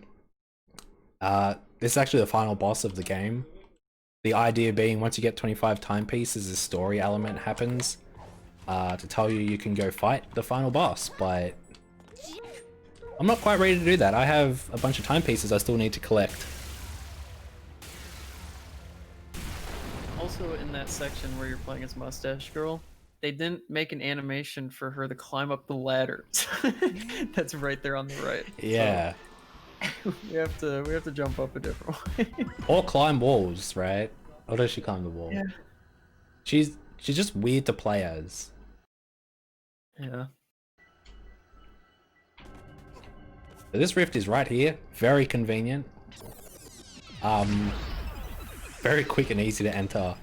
This is actually the final boss of the game. The idea being once you get 25 timepieces, a story element happens to tell you can go fight the final boss, but I'm not quite ready to do that. I have a bunch of timepieces I still need to collect. Also, in that section where you're playing as Mustache Girl, they didn't make an animation for her to climb up the ladder. That's right there on the right. Yeah. So, we have to jump up a different way. Or climb walls, right? Or does she climb the wall? Yeah. She's just weird to play as. Yeah. So this rift is right here. Very convenient. Very quick and easy to enter.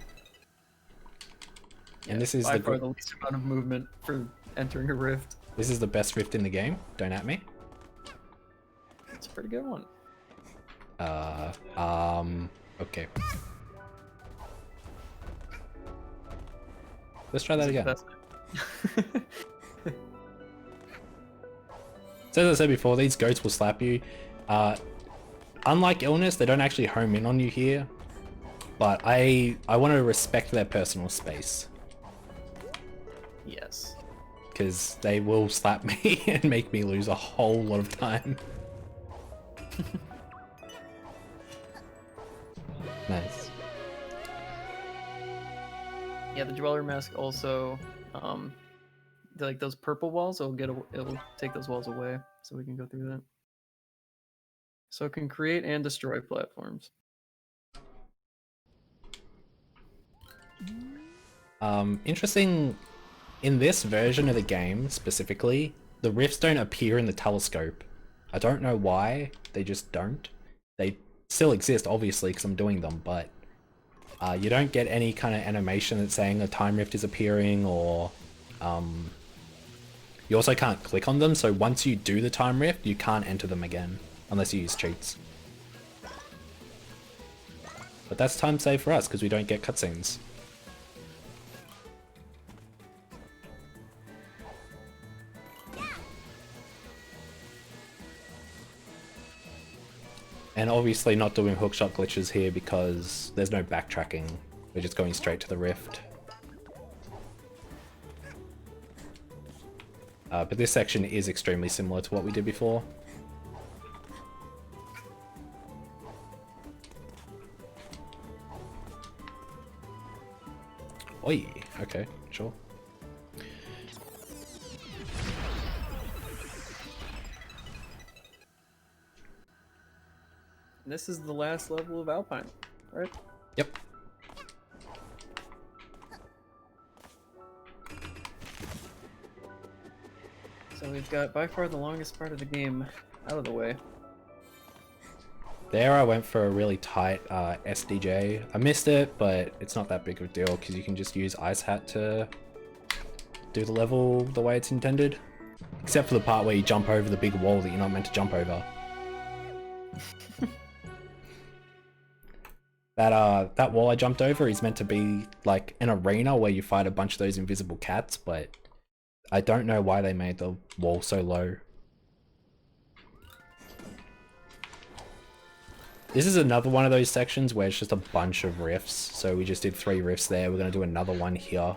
And this is by the far the least amount of movement for entering a rift. This is the best rift in the game. Don't at me. It's a pretty good one. Okay. Let's try that again. So as I said before, these goats will slap you. Unlike illness, they don't actually home in on you here. But I want to respect their personal space. Yes. Because they will slap me and make me lose a whole lot of time. Nice. Yeah, the Dweller Mask also, like those purple walls, it'll take those walls away, so we can go through that. So it can create and destroy platforms. Interesting, in this version of the game specifically, the rifts don't appear in the telescope. I don't know why, they just don't. They still exist, obviously, because I'm doing them, but you don't get any kind of animation that's saying a time rift is appearing, or you also can't click on them, so once you do the time rift, you can't enter them again, unless you use cheats. But that's time saved for us, because we don't get cutscenes. And obviously not doing hookshot glitches here because there's no backtracking. We're just going straight to the rift. But this section is extremely similar to what we did before. Oi, okay, sure. This is the last level of Alpine, right? Yep. So we've got by far the longest part of the game out of the way. There I went for a really tight SDJ. I missed it, but it's not that big of a deal because you can just use Ice Hat to do the level the way it's intended. Except for the part where you jump over the big wall that you're not meant to jump over. That wall I jumped over is meant to be like an arena where you fight a bunch of those invisible cats, but I don't know why they made the wall so low. This is another one of those sections where it's just a bunch of rifts, so we just did 3 rifts there, we're going to do another one here.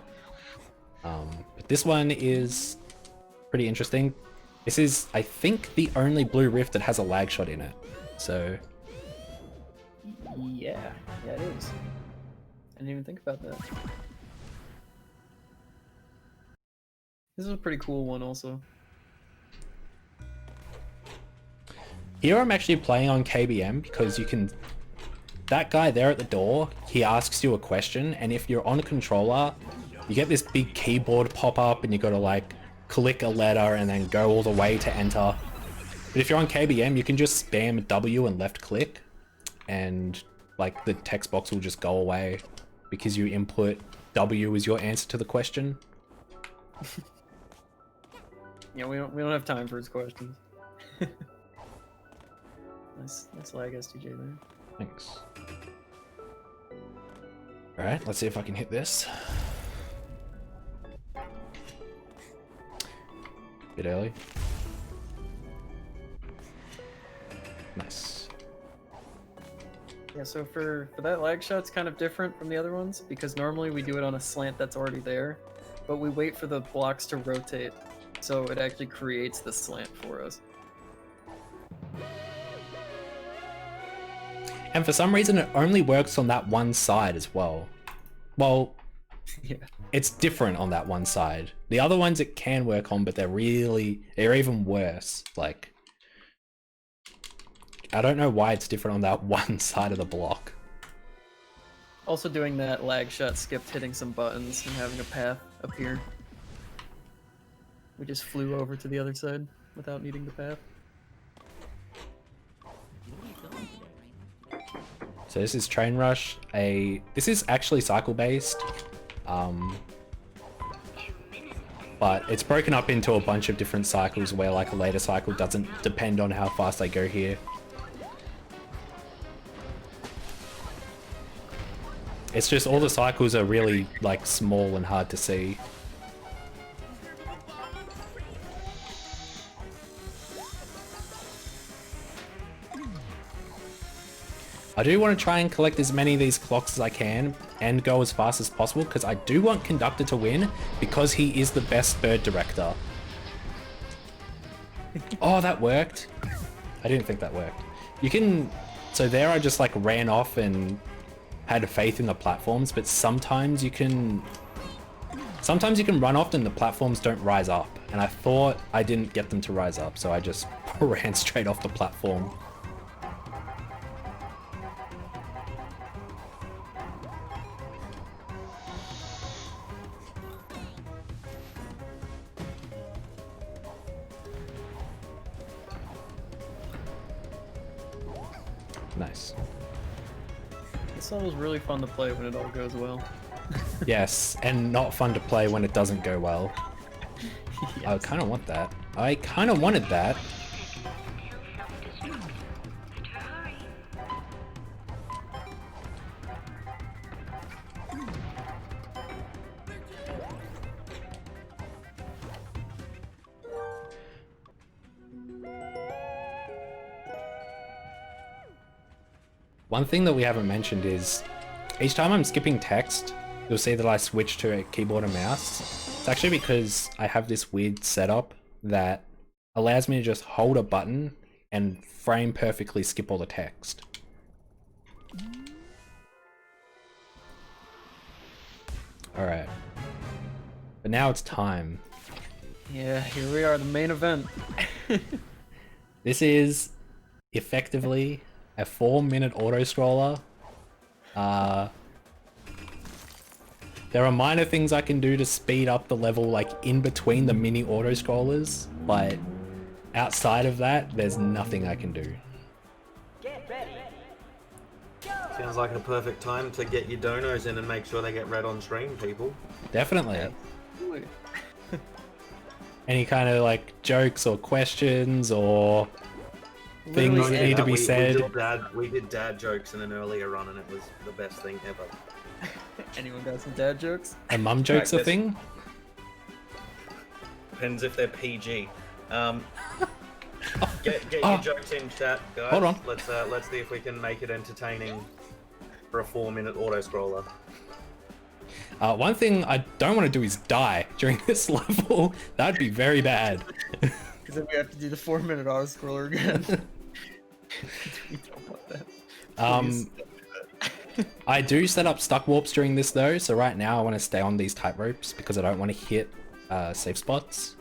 But this one is pretty interesting. This is, I think, the only blue rift that has a lag shot in it. So Yeah, it is. I didn't even think about that. This is a pretty cool one also. here I'm actually playing on KBM because you can... That guy there at the door, he asks you a question, and if you're on a controller, you get this big keyboard pop up and you gotta like click a letter and then go all the way to enter. But if you're on KBM, you can just spam W and left click, and like the text box will just go away because you input W as your answer to the question. Yeah, we don't have time for his questions. Nice lag STJ there. Thanks. Alright, let's see if I can hit this. Bit early. Nice. Yeah, so for that lag shot, it's kind of different from the other ones because normally we do it on a slant that's already there, but we wait for the blocks to rotate, so it actually creates the slant for us. And for some reason, it only works on that one side as well. Well, Yeah. it's different on that one side. The other ones it can work on, but they're even worse. Like, I don't know why it's different on that one side of the block. Also doing that lag shot skipped hitting some buttons and having a path appear. We just flew over to the other side without needing the path. So this is Train Rush. This is actually cycle based, but it's broken up into a bunch of different cycles where like a later cycle doesn't depend on how fast I go here. It's just all the cycles are really like small and hard to see. I do want to try and collect as many of these clocks as I can and go as fast as possible because I do want Conductor to win because he is the best bird director. Oh, that worked. I didn't think that worked. You can... So there I just like ran off and had faith in the platforms, but sometimes you can run off and the platforms don't rise up. And I thought I didn't get them to rise up, so I just ran straight off the platform. Nice. This level's really fun to play when it all goes well. Yes, and not fun to play when it doesn't go well. I kind of want that. I kind of wanted that. One thing that we haven't mentioned is each time I'm skipping text, you'll see that I switch to a keyboard and mouse. It's actually because I have this weird setup that allows me to just hold a button and frame perfectly skip all the text. Alright. But now it's time. Yeah, here we are, the main event. This is effectively a 4-minute auto-scroller. There are minor things I can do to speed up the level like in between the mini auto-scrollers, but outside of that, there's nothing I can do. Sounds like a perfect time to get your donos in and make sure they get read on stream, people. Definitely. Any kind of like jokes or questions or things Literally that need to be said. We did dad jokes in an earlier run and it was the best thing ever. Anyone got some dad jokes? A mum joke's a Practice. thing? Depends if they're PG. Get Oh. your jokes in chat, guys. Hold on. Let's see if we can make it entertaining for a 4-minute auto scroller. One thing I don't want to do is die during this level. That'd be very bad. Because then we have to do the 4-minute auto scroller again. We don't want that. Please. I do set up stuck warps during this though, so right now I want to stay on these tight ropes because I don't want to hit safe spots.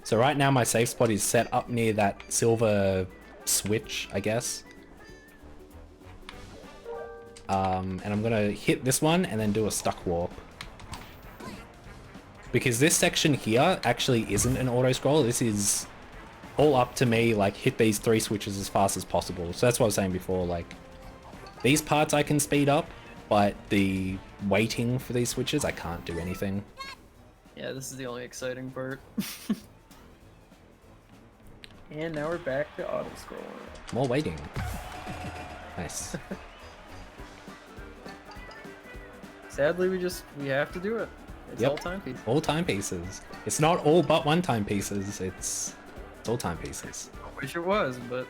So right now my safe spot is set up near that silver switch, I guess. And I'm gonna hit this one and then do a stuck warp. Because this section here actually isn't an auto scroll. This is all up to me, like hit these 3 switches as fast as possible. So that's what I was saying before, like these parts I can speed up, but the waiting for these switches, I can't do anything. Yeah, this is the only exciting part. And now we're back to auto scroller. More waiting. Nice. Sadly, we have to do it. It's Yep. all timepiece. All timepieces. It's not all but one timepieces. It's all timepieces. I wish it was, but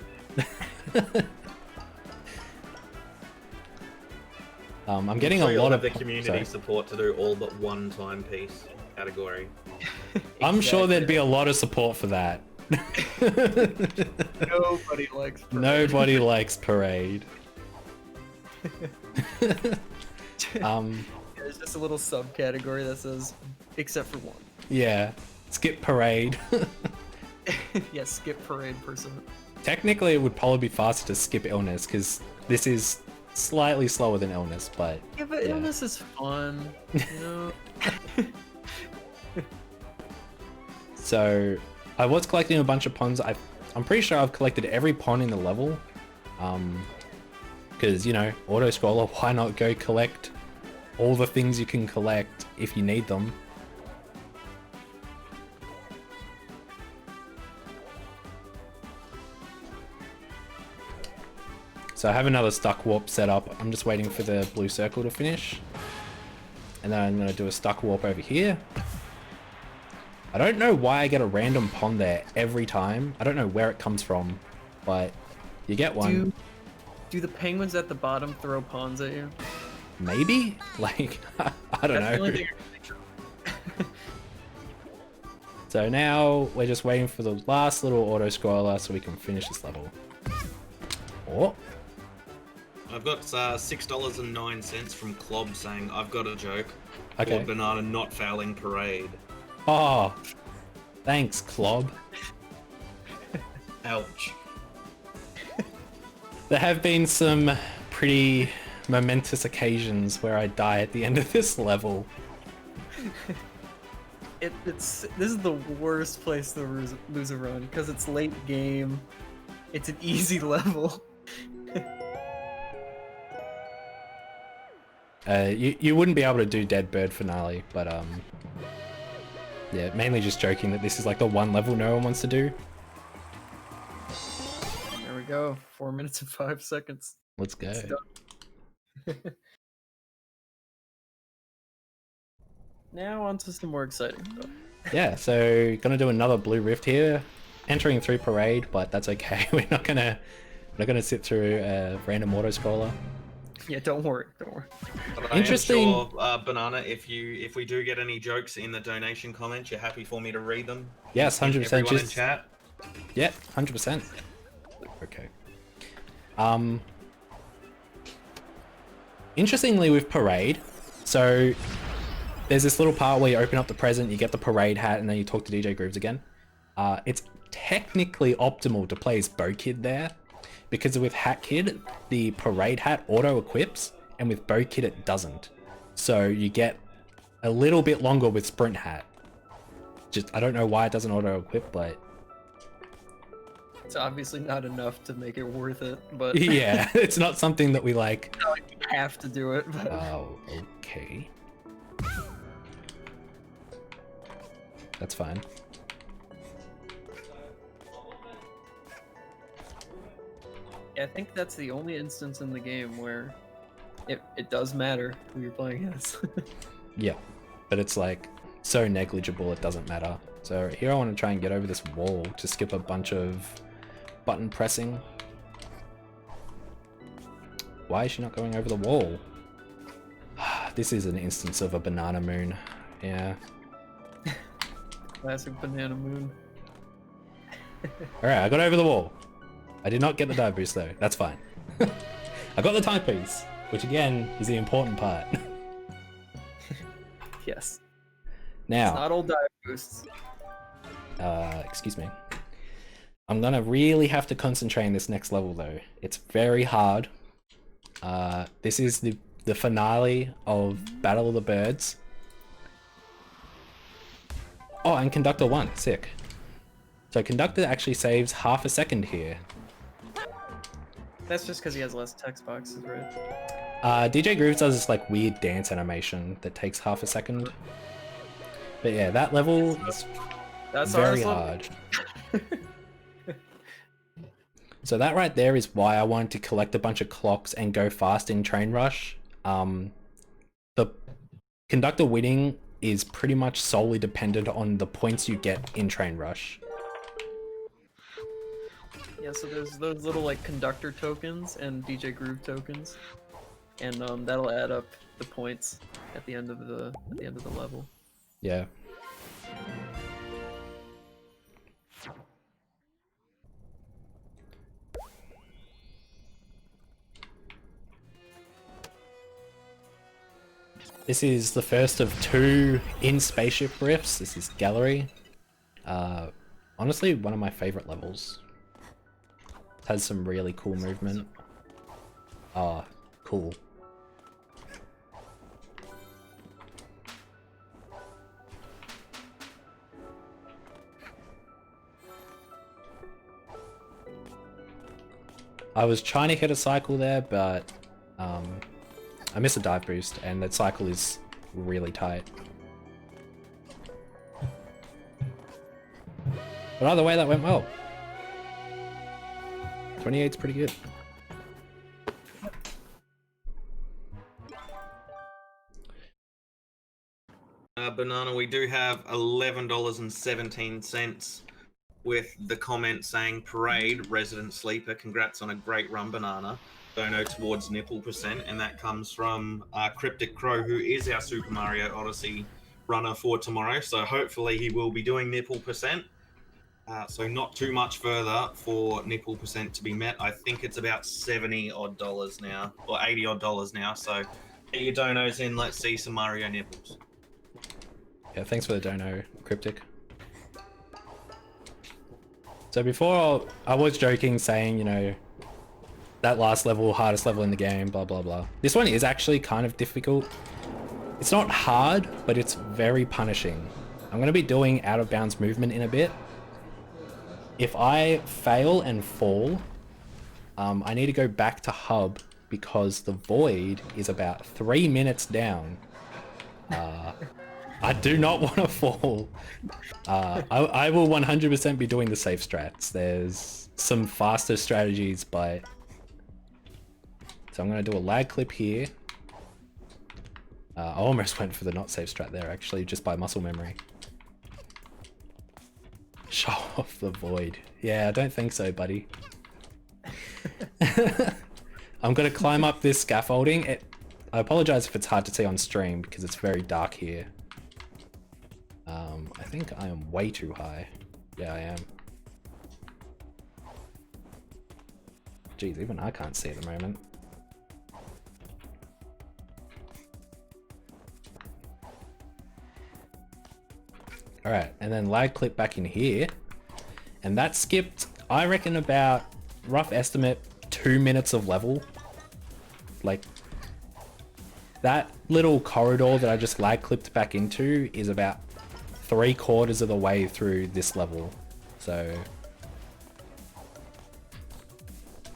I'm getting So a you'll lot have of the community sorry. support to do all but one timepiece category. I'm sure there'd be Exactly. a lot of support for that. Nobody likes parade. Nobody likes parade. There's just a little subcategory that says, except for one. Yeah. Skip parade. Yeah, skip parade person. Technically, it would probably be faster to skip illness because this is slightly slower than illness, but Yeah, but Yeah. illness is fun, you know? so I was collecting a bunch of pawns. I'm pretty sure I've collected every pawn in the level. Because, you know, auto scroller, why not go collect all the things you can collect if you need them? So I have another stuck warp set up. I'm just waiting for the blue circle to finish. And then I'm going to do a stuck warp over here. I don't know why I get a random pawn there every time. I don't know where it comes from, but you get one. Do the penguins at the bottom throw pawns at you? Maybe? Like, I don't That's the only know. thing I can think of. So now we're just waiting for the last little auto scroller so we can finish this level. Oh, I've got $6.09 from Clob saying, I've got a joke. okay. Lord Banana not fouling parade. Oh, thanks, Clob. Ouch. There have been some pretty momentous occasions where I die at the end of this level. This is the worst place to lose a run because it's late game. It's an easy level. You wouldn't be able to do Dead Bird finale, but yeah, mainly just joking that this is like the one level no one wants to do. There we go. 4 minutes and 5 seconds. Let's go. It's done. Now on to some more exciting stuff. Yeah, so gonna do another blue rift here, entering through parade, but that's okay. We're not gonna sit through a random auto scroller. Yeah, don't worry. Don't worry. But Interesting. I am sure, Banana, if we do get any jokes in the donation comments, you're happy for me to read them? Yes, 100%. Everyone in Just chat? yeah, 100%. Okay. Interestingly, with parade, so there's this little part where you open up the present, you get the parade hat, and then you talk to DJ Grooves again. It's technically optimal to play as Bo Kid there, because with Hat Kid, the parade hat auto equips, and with Bo Kid it doesn't. So you get a little bit longer with Sprint Hat. Just I don't know why it doesn't auto equip, but It's obviously not enough to make it worth it, but yeah, it's not something that we like. you have to do it. But Oh, okay. That's fine. I think that's the only instance in the game where it does matter who you're playing as. Yeah, but it's like so negligible it doesn't matter. So here I want to try and get over this wall to skip a bunch of button pressing. Why is she not going over the wall? This is an instance of a banana moon. Yeah. Classic banana moon. Alright, I got over the wall. I did not get the dive boost though. That's fine. I got the timepiece, which again is the important part. Yes. Now, It's not all dive boosts. excuse me. I'm gonna really have to concentrate on this next level though. It's very hard. This is the finale of Battle of the Birds. Oh, and Conductor 1, sick. So Conductor actually saves half a second here. That's just because he has less text boxes, right? DJ Grooves does this like weird dance animation that takes half a second. But yeah, that level is That's very honestly- hard. So that right there is why I wanted to collect a bunch of clocks and go fast in Train Rush. The Conductor winning is pretty much solely dependent on the points you get in Train Rush. Yeah, so there's those little like conductor tokens and DJ Groove tokens, and that'll add up the points at the end of the level. Yeah. This is the first of 2 in Spaceship Rifts. This is Gallery. Honestly, one of my favorite levels. It has some really cool movement. Ah, cool. I was trying to hit a cycle there, but I missed a dive boost, and that cycle is really tight. But either way, that went well. 28's pretty good. Banana, we do have $11.17 with the comment saying Parade, Resident Sleeper, congrats on a great run, Banana. Dono towards nipple percent, and that comes from Cryptic Crow, who is our Super Mario Odyssey runner for tomorrow. So hopefully he will be doing nipple percent. So not too much further for nipple percent to be met. I think it's about $70 odd now, or $80 odd now. So get your donos in. Let's see some Mario nipples. Yeah, thanks for the dono, Cryptic. So before, I was joking saying, you know, that last level, hardest level in the game, blah, blah, blah. This one is actually kind of difficult. It's not hard, but it's very punishing. I'm going to be doing out of bounds movement in a bit. If I fail and fall, I need to go back to hub because the void is about 3 minutes down. I do not want to fall. I will 100% be doing the safe strats. There's some faster strategies, but... So I'm going to do a lag clip here. I almost went for the not safe strat there, actually, just by muscle memory. Show off the void. Yeah, I don't think so, buddy. I'm going to climb up this scaffolding. I apologize if it's hard to see on stream because it's very dark here. I think I am way too high. Yeah, I am. Jeez, even I can't see at the moment. Alright, and then lag clip back in here. And that skipped, I reckon, about, rough estimate, 2 minutes of level. Like, that little corridor that I just lag clipped back into is about 3/4 of the way through this level. So,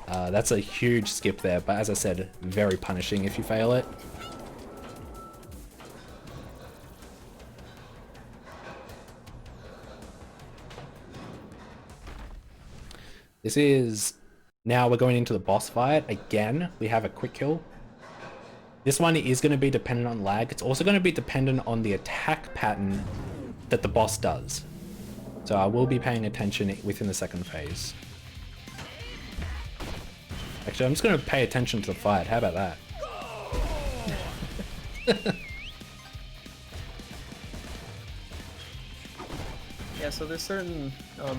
that's a huge skip there, but as I said, very punishing if you fail it. This is, now we're going into the boss fight. Again, we have a quick kill. This one is going to be dependent on lag. It's also going to be dependent on the attack pattern that the boss does. So I will be paying attention within the second phase. Actually, I'm just going to pay attention to the fight. How about that? Yeah, so there's certain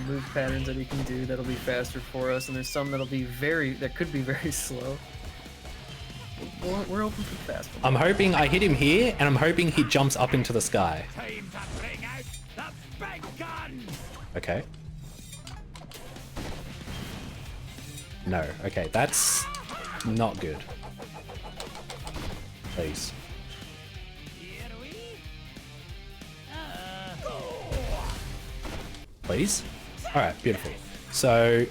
move patterns that he can do that'll be faster for us, and there's some that'll be that could be very slow. We're open for the fast one. I'm hoping I hit him here, and I'm hoping he jumps up into the sky. Time to bring out the big gun! Okay. No. Okay, that's not good. Please. Here we... Please? Alright, beautiful. So,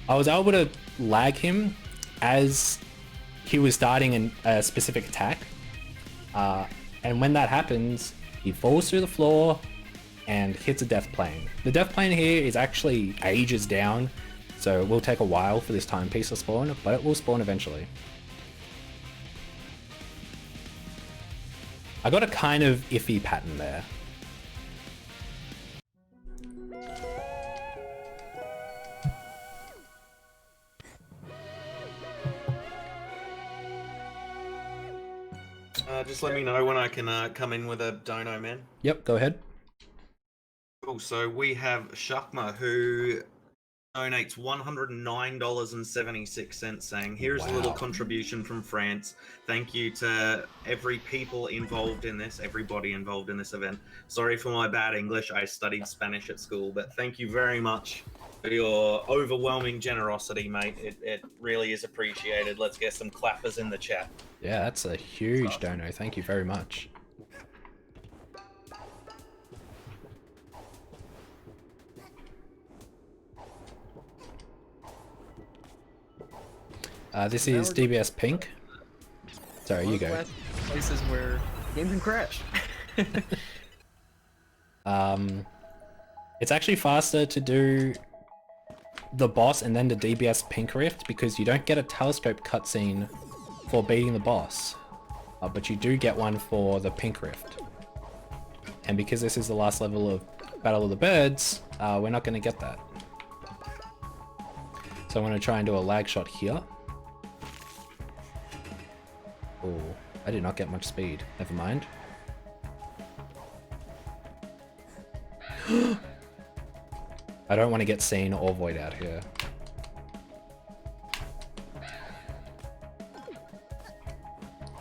I was able to lag him as he was starting a specific attack. And when that happens, he falls through the floor and hits a death plane. The death plane here is actually ages down, so it will take a while for this timepiece to spawn, but it will spawn eventually. I got a kind of iffy pattern there. Just let me know when I can come in with a dono, man. Yep, go ahead. Cool. So we have Shakma, who donates $109.76, saying, "Here's a little Wow. contribution from France. Thank you to every people involved in this, everybody involved in this event. Sorry for my bad English. I studied Spanish at school, but thank you very much for your overwhelming generosity, mate. It really is appreciated. Let's get some clappers in the chat." Yeah, that's a huge dono. Thank you very much. This is DBS Pink. Sorry, you go. Places where games can crash. It's actually faster to do the boss and then the DBS Pink Rift because you don't get a telescope cutscene for beating the boss, but you do get one for the Pink Rift. And because this is the last level of Battle of the Birds, we're not going to get that. So I'm going to try and do a lag shot here. Oh, I did not get much speed. Never mind. I don't want to get seen or void out here.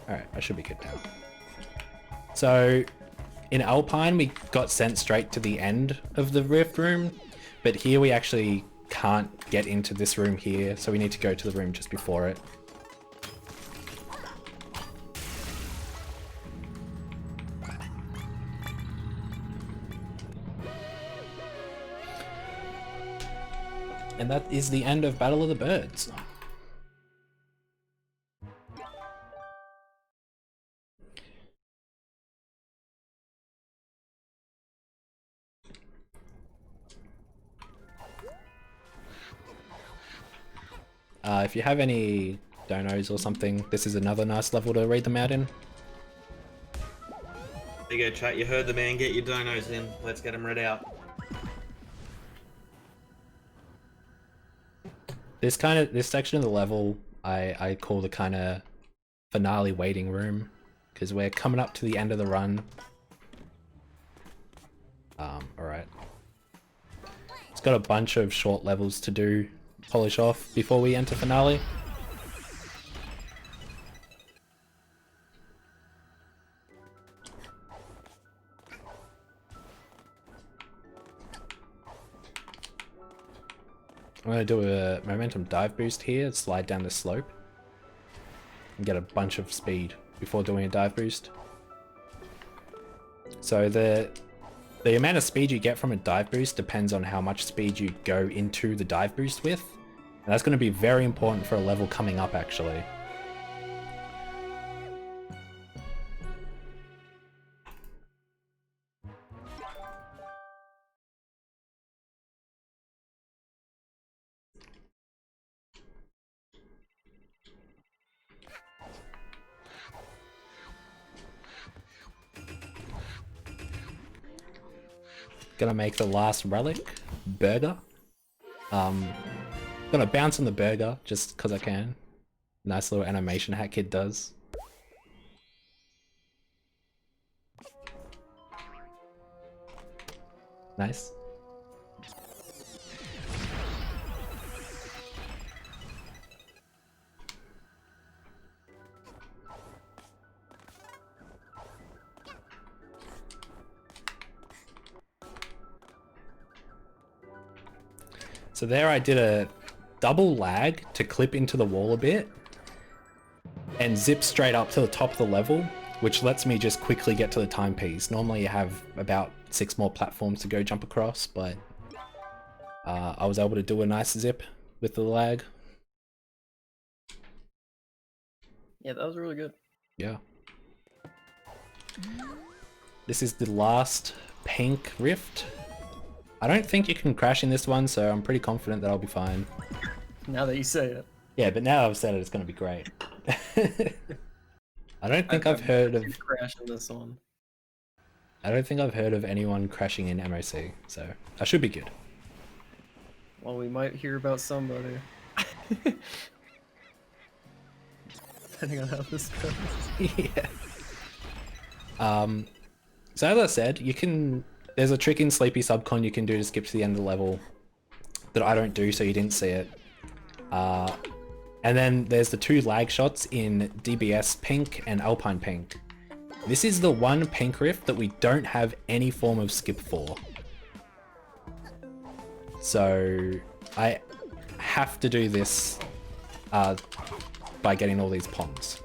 Alright, I should be good now. So, in Alpine we got sent straight to the end of the Rift room, but here we actually can't get into this room here, so we need to go to the room just before it. And that is the end of Battle of the Birds. If you have any donos or something, this is another nice level to read them out in. There you go, chat. You heard the man. Get your donos in. Let's get them read out. This section of the level, I call the kind of finale waiting room, because we're coming up to the end of the run. Alright. It's got a bunch of short levels to do, polish off before we enter finale. I'm going to do a momentum dive boost here, slide down the slope, and get a bunch of speed before doing a dive boost. So the amount of speed you get from a dive boost depends on how much speed you go into the dive boost with, and that's going to be very important for a level coming up actually. Gonna make the last relic, burger. Gonna bounce on the burger just because I can. Nice little animation Hat Kid does. Nice. So there I did a double lag to clip into the wall a bit and zip straight up to the top of the level, which lets me just quickly get to the timepiece. Normally you have about 6 more platforms to go jump across, but I was able to do a nice zip with the lag. Yeah, that was really good. Yeah. This is the last pink rift. I don't think you can crash in this one, so I'm pretty confident that I'll be fine. Now that you say it. Yeah, but now I've said it, it's going to be great. I don't think I've heard of... crash in this one. I don't think I've heard of anyone crashing in MOC, so I should be good. Well, we might hear about somebody. Depending on how this goes. Yeah. So as I said, you can... There's a trick in Sleepy Subcon you can do to skip to the end of the level that I don't do, so you didn't see it. And then there's the 2 lag shots in DBS Pink and Alpine Pink. This is the one pink rift that we don't have any form of skip for. So I have to do this by getting all these ponds.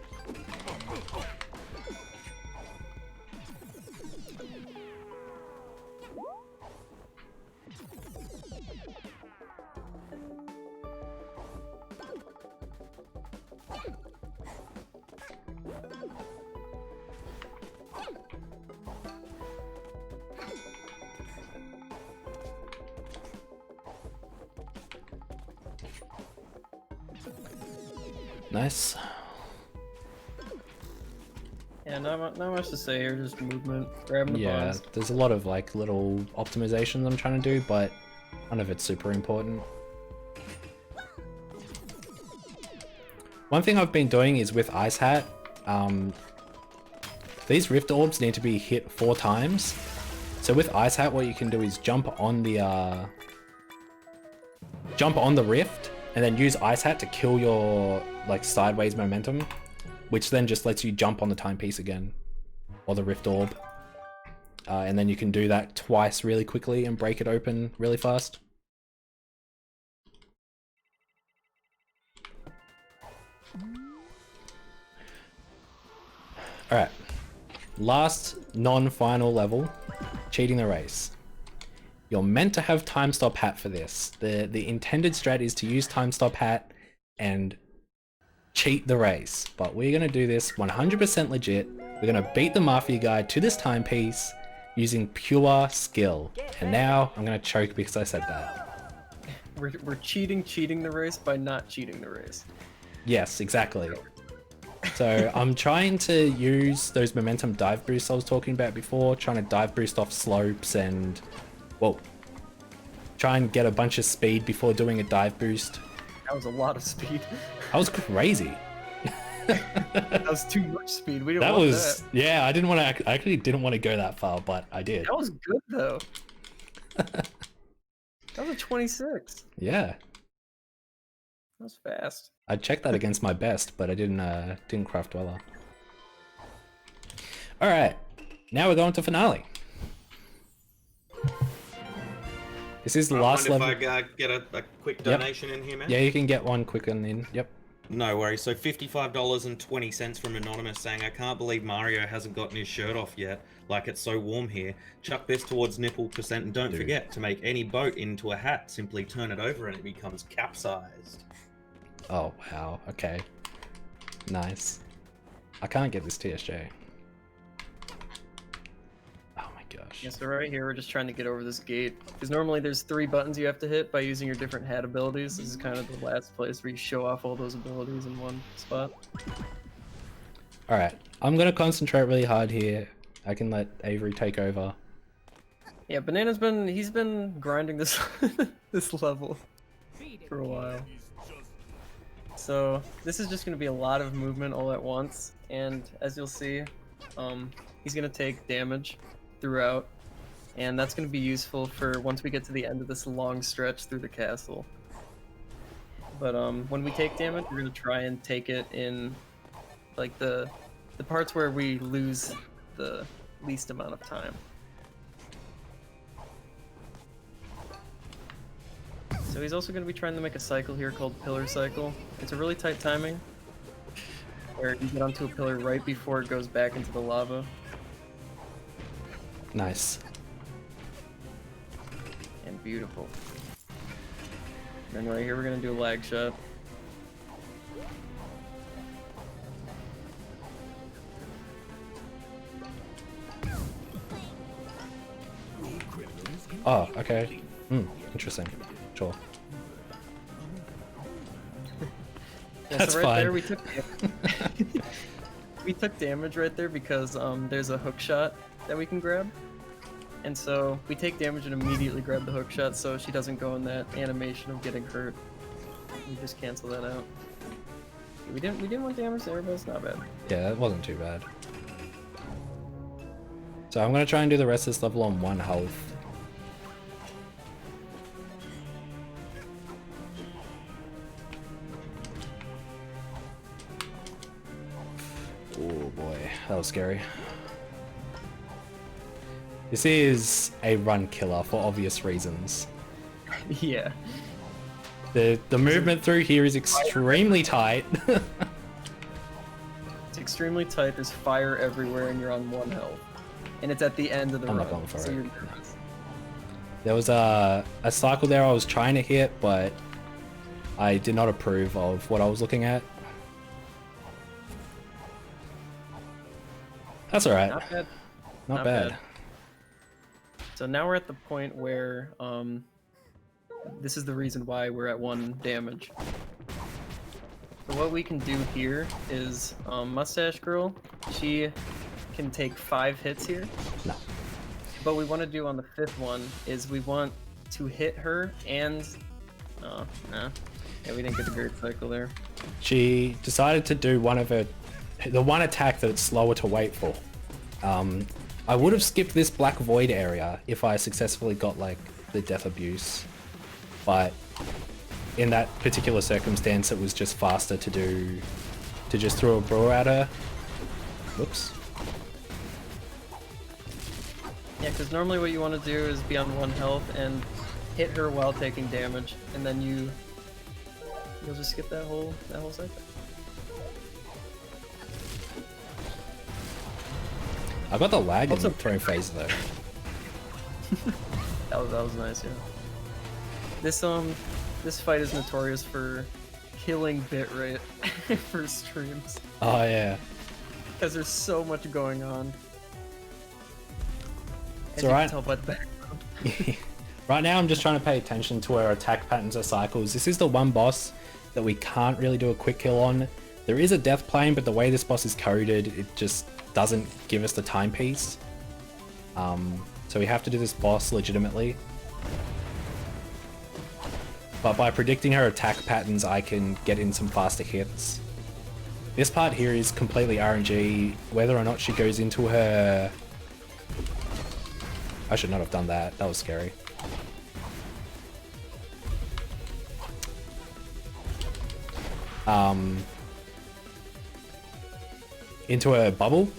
Nice. Yeah, not much to say here, just movement, grabbing the Yeah, bonds. there's a lot of like little optimizations I'm trying to do, but none of it's super important. One thing I've been doing is with Ice Hat, these rift orbs need to be hit 4 times. So with Ice Hat, what you can do is jump on the rift and then use Ice Hat to kill your like sideways momentum, which then just lets you jump on the timepiece again, or the rift orb. And then you can do that twice really quickly and break it open really fast. Alright, last non-final level, cheating the race. You're meant to have time stop hat for this. The intended strat is to use time stop hat and cheat the race, but we're gonna do this 100% legit. We're gonna beat the Mafia guy to this timepiece using pure skill. And now I'm gonna choke because I said that. We're cheating the race by not cheating the race. Yes, exactly. So I'm trying to use those momentum dive boosts I was talking about before, trying to dive boost off slopes and, well, try and get a bunch of speed before doing a dive boost. That was a lot of speed. That was crazy. That was too much speed. We didn't That want was, that. yeah, I actually didn't want to go that far, but I did. That was good though. That was a 26. Yeah. That was fast. I checked that against my best, but I didn't craft Dweller. Alright, now we're going to finale. This is the last level. If I get a quick donation in here, man? Yeah, you can get one quick and in. Yep. No worries. So $55.20 from Anonymous saying, I can't believe Mario hasn't gotten his shirt off yet. Like it's so warm here. Chuck this towards nipple percent and don't forget to make any boat into a hat. Simply turn it over and it becomes capsized. Oh, wow. Okay. Nice. I can't get this TSJ. Oh my gosh. Yeah, so right here we're just trying to get over this gate. Because normally there's 3 buttons you have to hit by using your different hat abilities. This is kind of the last place where you show off all those abilities in one spot. Alright, I'm gonna concentrate really hard here. I can let Avery take over. Yeah, he's been grinding this this level for a while. So this is just going to be a lot of movement all at once, and as you'll see, he's going to take damage throughout. and that's going to be useful for once we get to the end of this long stretch through the castle. But when we take damage, we're going to try and take it in like the parts where we lose the least amount of time. So he's also going to be trying to make a cycle here called Pillar Cycle. It's a really tight timing, where you get onto a pillar right before it goes back into the lava. Nice. And beautiful. And then right here we're going to do a lag shot. Oh, okay. Interesting. Sure. Yeah, That's so right fine. there we took damage right there because there's a hook shot that we can grab. And so we take damage and immediately grab the hook shot so she doesn't go in that animation of getting hurt. We just cancel that out. We didn't want damage there, but it's not bad. Yeah, that wasn't too bad. So I'm gonna try and do the rest of this level on 1 health. Oh boy, that was scary. This is a run killer for obvious reasons. Yeah. The movement through here is extremely tight. It's extremely tight, there's fire everywhere and you're on 1 health. And it's at the end of the I'm run. not going for so it. you're There was a cycle there I was trying to hit, but I did not approve of what I was looking at. That's alright. not bad. Not bad. So now we're at the point where this is the reason why we're at 1 damage. So what we can do here is Mustache Girl, she can take 5 hits here. No. But we want to do on the 5th one is we want to hit her and oh, nah. Yeah, we didn't get the great cycle there. She decided to do the one attack that it's slower to wait for. I would have skipped this Black Void area if I successfully got like the Death Abuse, but in that particular circumstance it was just faster to just throw a brewer at her. Whoops. Yeah, because normally what you want to do is be on 1 health and hit her while taking damage, and then you'll just skip that whole cycle. I got the lag in Also- the throwing phase though. That was nice, yeah. This fight is notorious for killing bitrate for streams Oh yeah. because there's so much going on. It's As you can alright. tell by the background. Right now I'm just trying to pay attention to where attack patterns are cycles. This is the one boss that we can't really do a quick kill on. There is a death plane, but the way this boss is coded, it just doesn't give us the timepiece. So we have to do this boss legitimately. But by predicting her attack patterns, I can get in some faster hits. This part here is completely RNG. Whether or not she goes into her... I should not have done that. That was scary. Into a bubble.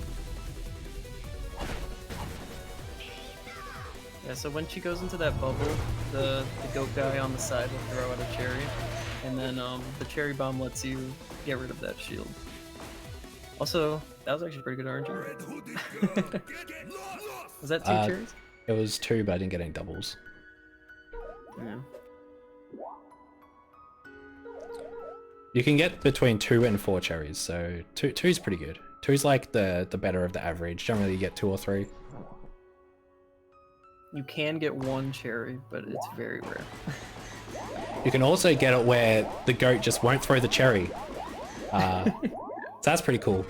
Yeah, so when she goes into that bubble, the goat guy on the side will throw out a cherry, and then the cherry bomb lets you get rid of that shield. Also, that was actually pretty good RNG. Was that 2 cherries? It was 2, but I didn't get any doubles. Yeah. You can get between 2 and 4 cherries, so 2 is pretty good. 2 is like the better of the average. Generally you get 2 or 3. You can get 1 cherry, but it's very rare. You can also get it where the goat just won't throw the cherry. So that's pretty cool.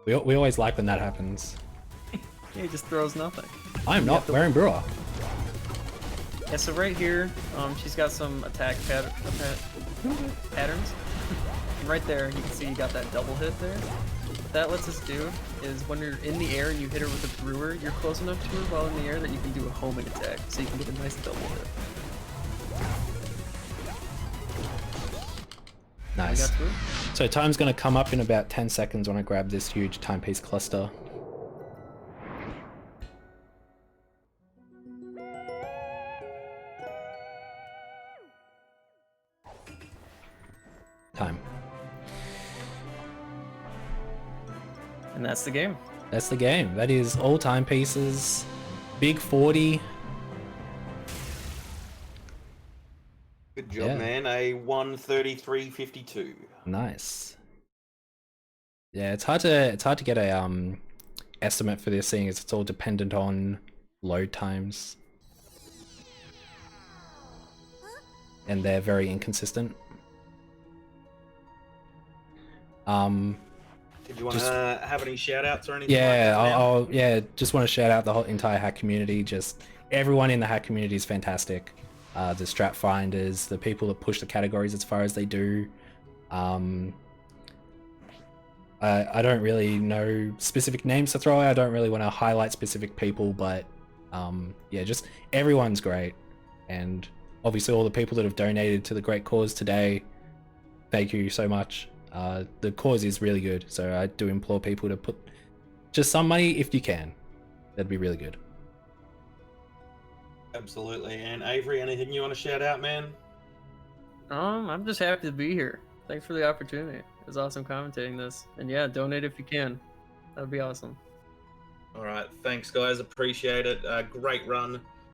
We always like when that happens. He just throws nothing. I'm not wearing brewer. Yeah, so right here, she's got some attack patterns. And right there, you can see you got that double hit there. What that lets us do is when you're in the air and you hit her with a brewer, you're close enough to her while in the air that you can do a homing attack, so you can get a nice double hit. We Nice. got through. So time's going to come up in about 10 seconds when I grab this huge timepiece cluster. Time. And that's the game. That's the game. That is all timepieces. Big 40. Good job, Yeah. man. A 1:33.52. Nice. Yeah, it's hard to get a estimate for this thing, as it's all dependent on load times. And they're very inconsistent. Did you want Just- to have any shout outs or anything? Yeah, like that, man? yeah, just want to shout out the whole entire hack community. Just everyone in the hack community is fantastic. The strat finders, the people that push the categories as far as they do. I don't really know specific names to throw out. I don't really want to highlight specific people, but yeah, just everyone's great. And obviously all the people that have donated to the great cause today, thank you so much. The cause is really good, so I do implore people to put just some money if you can. That'd be really good. Absolutely. And Avery, anything you want to shout out, man? I'm just happy to be here. Thanks for the opportunity. It was awesome commentating this. And yeah, donate if you can. That'd be awesome. All right. Thanks, guys. Appreciate it. Great run.